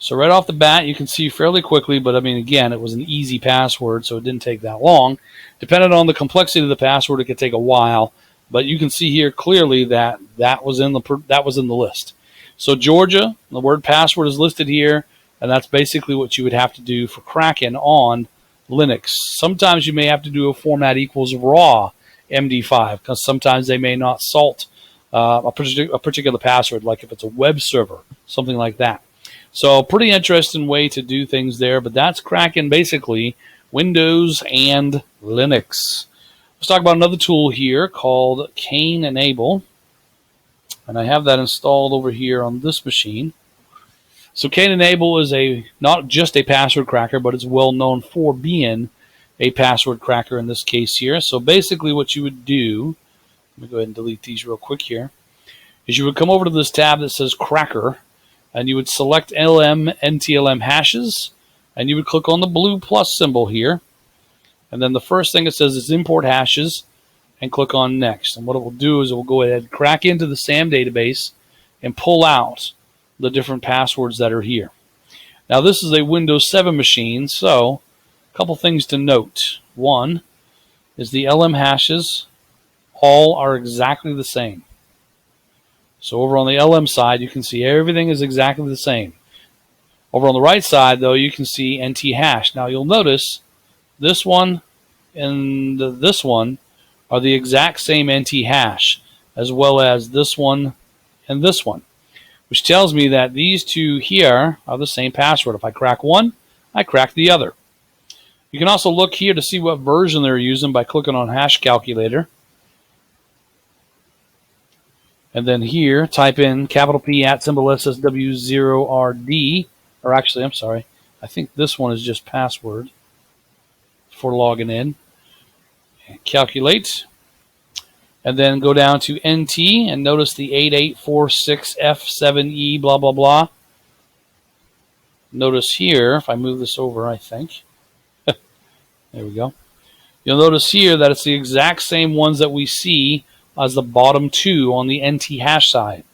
So right off the bat, you can see fairly quickly, but I mean, again, it was an easy password, so it didn't take that long. Depending on the complexity of the password, it could take a while, but you can see here clearly that that was in the list. So Georgia, the word password is listed here, and that's basically what you would have to do for cracking on Linux. Sometimes you may have to do a format equals raw MD5, because sometimes they may not salt a particular password, like if it's a web server, something like that. So pretty interesting way to do things there, but that's cracking basically Windows and Linux. Let's talk about another tool here called Cane Enable, and I have that installed over here on this machine. So Cane Enable is not just a password cracker, but it's well known for being a password cracker in this case here. So basically what you would do, let me go ahead and delete these real quick here, is you would come over to this tab that says Cracker, and you would select NTLM hashes, and you would click on the blue plus symbol here. And then the first thing it says is import hashes, and click on next. And what it will do is it will go ahead and crack into the SAM database and pull out the different passwords that are here. Now this is a Windows 7 machine, so a couple things to note. One is the LM hashes all are exactly the same. So over on the LM side, you can see everything is exactly the same. Over on the right side, though, you can see NT hash. Now you'll notice this one and this one are the exact same NT hash, as well as this one and this one, which tells me that these two here are the same password. If I crack one, I crack the other. You can also look here to see what version they're using by clicking on Hash Calculator. And then here, type in capital P @ SSW0RD, or actually, I'm sorry, I think this one is just password for logging in. And calculate. And then go down to NT and notice the 8846F7E blah, blah, blah. Notice here, if I move this over, I think. There we go. You'll notice here that it's the exact same ones that we see as the bottom two on the NT hash side.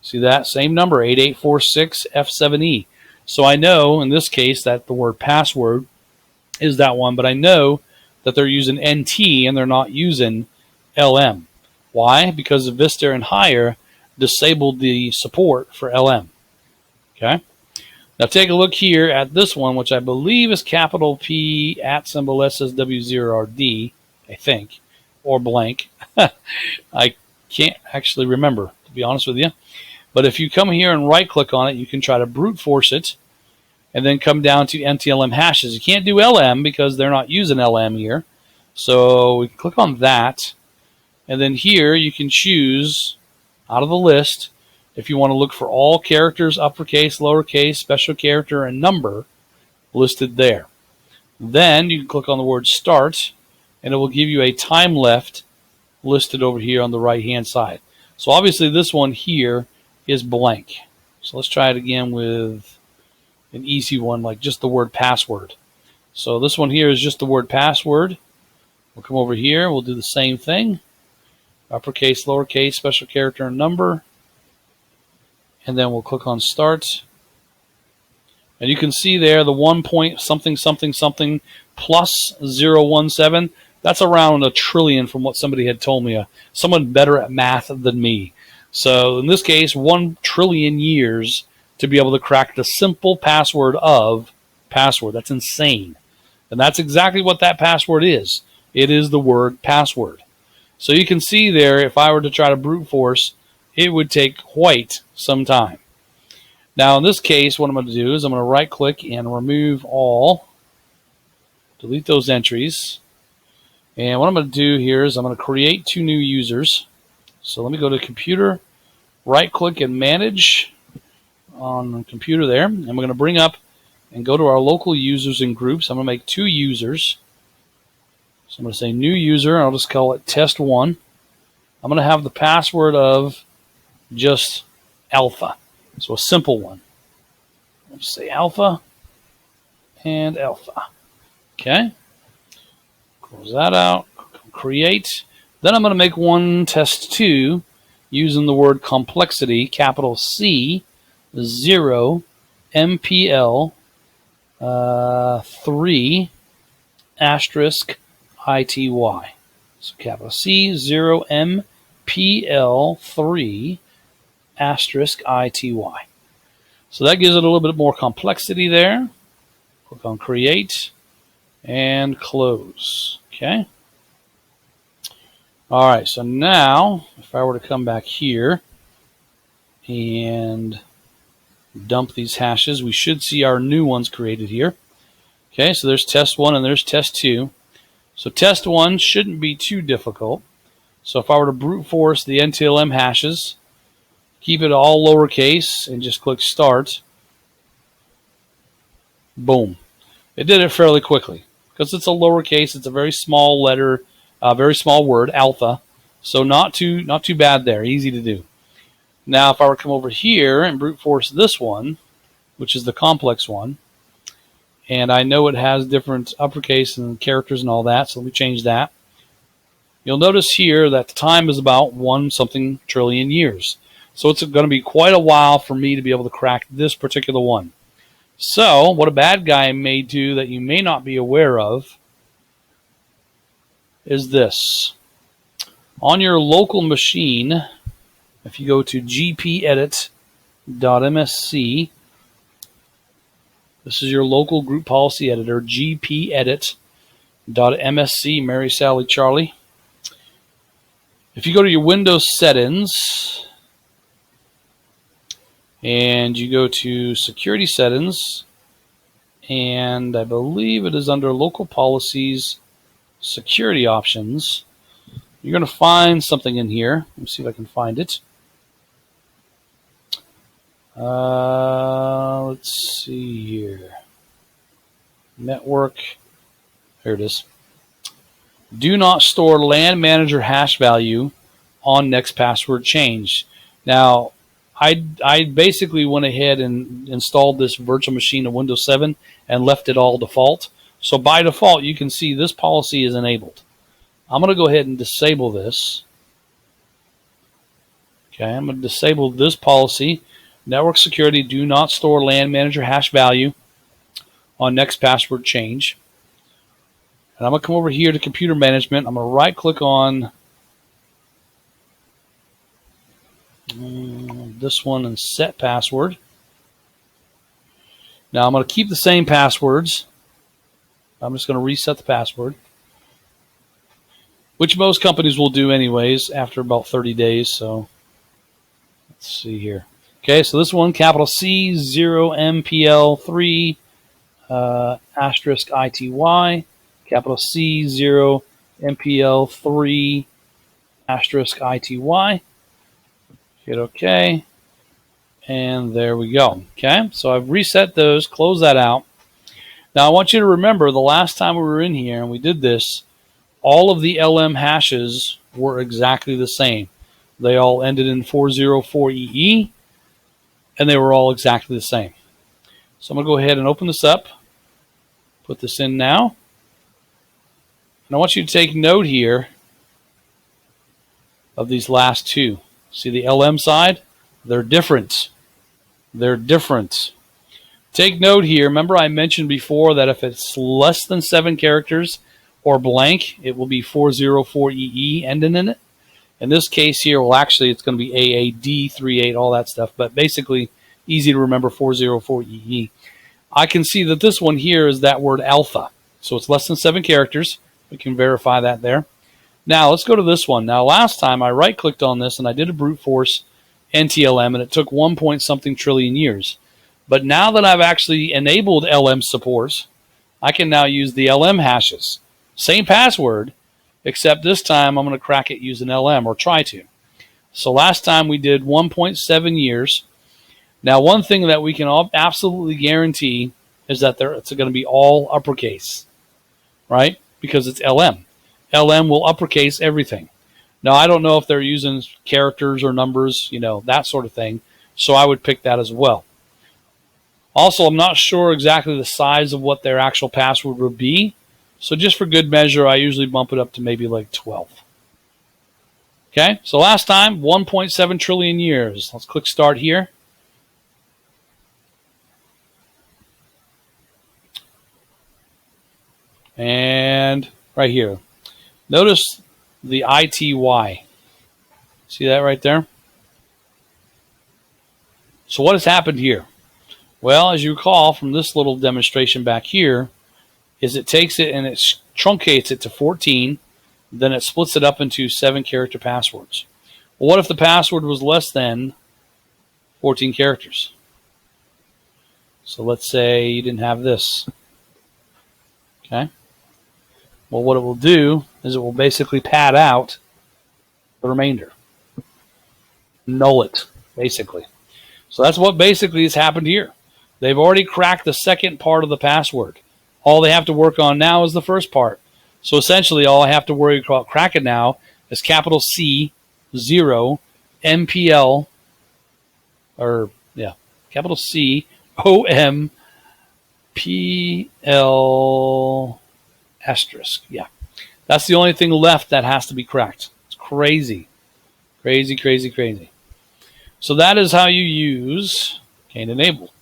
See that? Same number, 8846F7E. So I know, in this case, that the word password is that one, but I know that they're using NT and they're not using LM. Why? Because Vista and Higher disabled the support for LM. Okay. Now take a look here at this one, which I believe is capital P @ symbol SSW0RD, I think, or blank. I can't actually remember, to be honest with you. But if you come here and right-click on it, you can try to brute force it, and then come down to NTLM hashes. You can't do LM because they're not using LM here. So we click on that, and then here you can choose out of the list if you want to look for all characters, uppercase, lowercase, special character, and number listed there. Then you can click on the word start, and it will give you a time left listed over here on the right-hand side. So obviously this one here is blank. So let's try it again with an easy one, like just the word password. So this one here is just the word password. We'll come over here. We'll do the same thing. Uppercase, lowercase, special character, and number. And then we'll click on start. And you can see there the 1 point something something something plus 017. That's around a trillion from what somebody had told me. Someone better at math than me. So in this case, 1 trillion years to be able to crack the simple password of password. That's insane. And that's exactly what that password is. It is the word password. So you can see there, if I were to try to brute force, it would take quite some time. Now in this case, what I'm going to do is I'm going to right click and remove all. Delete those entries. And what I'm going to do here is I'm going to create 2 new users. So let me go to computer, right click and manage on the computer there. And we're going to bring up and go to our local users and groups. I'm going to make 2 users. So I'm going to say new user, and I'll just call it test1. I'm going to have the password of just alpha. So a simple one. I'll just say alpha and alpha. Okay. Close that out. Create. Then I'm going to make one test2 using the word complexity, capital C, 0, MPL, 3, asterisk, ITY. So capital C, 0, MPL, 3, asterisk, ITY. So that gives it a little bit more complexity there. Click on create and close. Okay. All right, so now if I were to come back here and dump these hashes, we should see our new ones created here. Okay, so there's test 1 and there's test 2. So test 1 shouldn't be too difficult. So if I were to brute force the NTLM hashes, keep it all lowercase and just click start, boom. It did it fairly quickly because it's a lowercase, it's a very small letter, very small word, alpha. So not too bad there, easy to do. Now if I were to come over here and brute force this one, which is the complex one, and I know it has different uppercase and characters and all that, so let me change that. You'll notice here that the time is about 1 something trillion years. So it's going to be quite a while for me to be able to crack this particular one. So what a bad guy may do that you may not be aware of is this. On your local machine, if you go to gpedit.msc, this is your local group policy editor, gpedit.msc, Mary, Sally, Charlie. If you go to your Windows settings and you go to security settings, and I believe it is under local policies, security options, you're going to find something in here. Let me see if I can find it. Let's see here. Network. Here it is. Do not store LAN manager hash value on next password change. Now, I basically went ahead and installed this virtual machine in Windows 7 and left it all default. So by default, you can see this policy is enabled. I'm going to go ahead and disable this. Okay, I'm going to disable this policy. Network security, do not store LAN manager hash value on next password change. And I'm going to come over here to computer management. I'm going to right click on this one and set password. Now I'm going to keep the same passwords. I'm just going to reset the password, which most companies will do anyways after about 30 days. So let's see here. Okay, so this one, capital C, 0MPL3, asterisk ITY, capital C, 0MPL3, asterisk ITY. Hit OK. And there we go. Okay, so I've reset those, close that out. Now I want you to remember the last time we were in here and we did this, all of the LM hashes were exactly the same. They all ended in 404EE, and they were all exactly the same. So I'm going to go ahead and open this up, put this in now. And I want you to take note here of these last two. See the LM side? They're different. They're different. Take note here. Remember I mentioned before that if it's less than 7 characters or blank, it will be 404EE ending in it. In this case here, well, actually, it's going to be AAD38, all that stuff. But basically, easy to remember, 404EE. I can see that this one here is that word alpha. So it's less than 7 characters. We can verify that there. Now, let's go to this one. Now, last time I right-clicked on this, and I did a brute force NTLM, and it took 1 point something trillion years. But now that I've actually enabled LM supports, I can now use the LM hashes. Same password, except this time I'm going to crack it using LM, or try to. So last time we did 1.7 years. Now, one thing that we can all absolutely guarantee is that it's going to be all uppercase, right? Because it's LM. LM will uppercase everything. Now, I don't know if they're using characters or numbers, that sort of thing. So I would pick that as well. Also, I'm not sure exactly the size of what their actual password would be. So just for good measure, I usually bump it up to maybe like 12. Okay, so last time, 1.7 trillion years. Let's click Start here. And right here. Notice the ITY. See that right there? So what has happened here? Well, as you recall from this little demonstration back here, is it takes it and it truncates it to 14, then it splits it up into 7-character passwords. Well, what if the password was less than 14 characters? So let's say you didn't have this. Okay. Well, what it will do is it will basically pad out the remainder. Null it, basically. So that's what basically has happened here. They've already cracked the second part of the password. All they have to work on now is the first part. So essentially, all I have to worry about cracking now is capital C, 0, MPL, capital C, OM, PL, asterisk. Yeah. That's the only thing left that has to be cracked. It's crazy. Crazy, crazy, crazy. So that is how you use Cane Enable.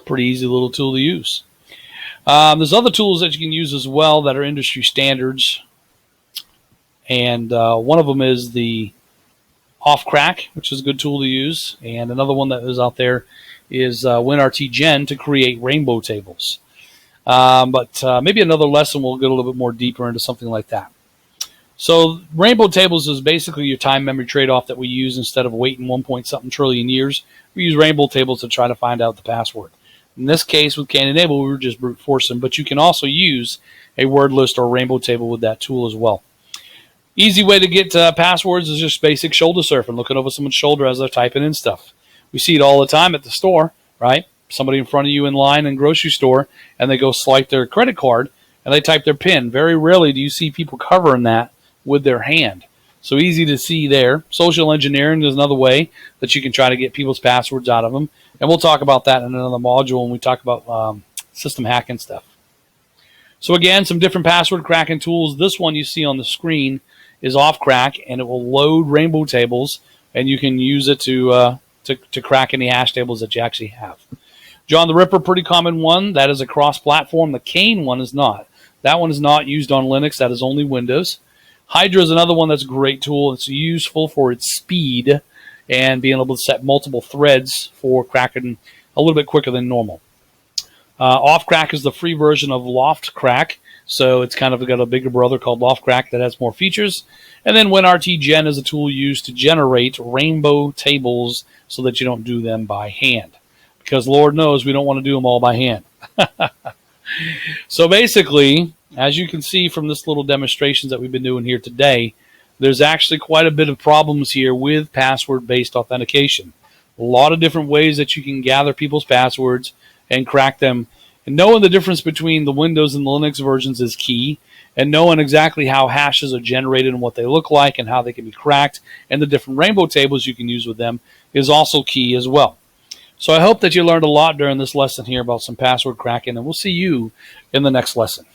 Pretty easy little tool to use. There's other tools that you can use as well that are industry standards. And one of them is the Off Crack, which is a good tool to use. And another one that is out there is WinRT Gen to create rainbow tables. But maybe another lesson we'll get a little bit more deeper into something like that. So rainbow tables is basically your time memory trade-off that we use instead of waiting 1 point something trillion years. We use rainbow tables to try to find out the password. In this case, with Cane Enable, we were just brute forcing, but you can also use a word list or rainbow table with that tool as well. Easy way to get passwords is just basic shoulder surfing, looking over someone's shoulder as they're typing in stuff. We see it all the time at the store, right? Somebody in front of you in line in grocery store, and they go swipe their credit card, and they type their PIN. Very rarely do you see people covering that with their hand. So easy to see there. Social engineering is another way that you can try to get people's passwords out of them. And we'll talk about that in another module when we talk about system hacking stuff. So again, some different password cracking tools. This one you see on the screen is Off Crack, and it will load rainbow tables, and you can use it to crack any hash tables that you actually have. John the Ripper, pretty common one. That is a cross-platform. The Cane one is not. That one is not used on Linux. That is only Windows. Hydra is another one that's a great tool. It's useful for its speed and being able to set multiple threads for cracking a little bit quicker than normal. Off-Crack is the free version of Loft-Crack, so it's kind of got a bigger brother called Loft-Crack that has more features. And then WinRTGen is a tool used to generate rainbow tables so that you don't do them by hand. Because Lord knows we don't want to do them all by hand. So basically, as you can see from this little demonstrations that we've been doing here today, there's actually quite a bit of problems here with password-based authentication. A lot of different ways that you can gather people's passwords and crack them. And knowing the difference between the Windows and the Linux versions is key. And knowing exactly how hashes are generated and what they look like and how they can be cracked and the different rainbow tables you can use with them is also key as well. So I hope that you learned a lot during this lesson here about some password cracking, and we'll see you in the next lesson.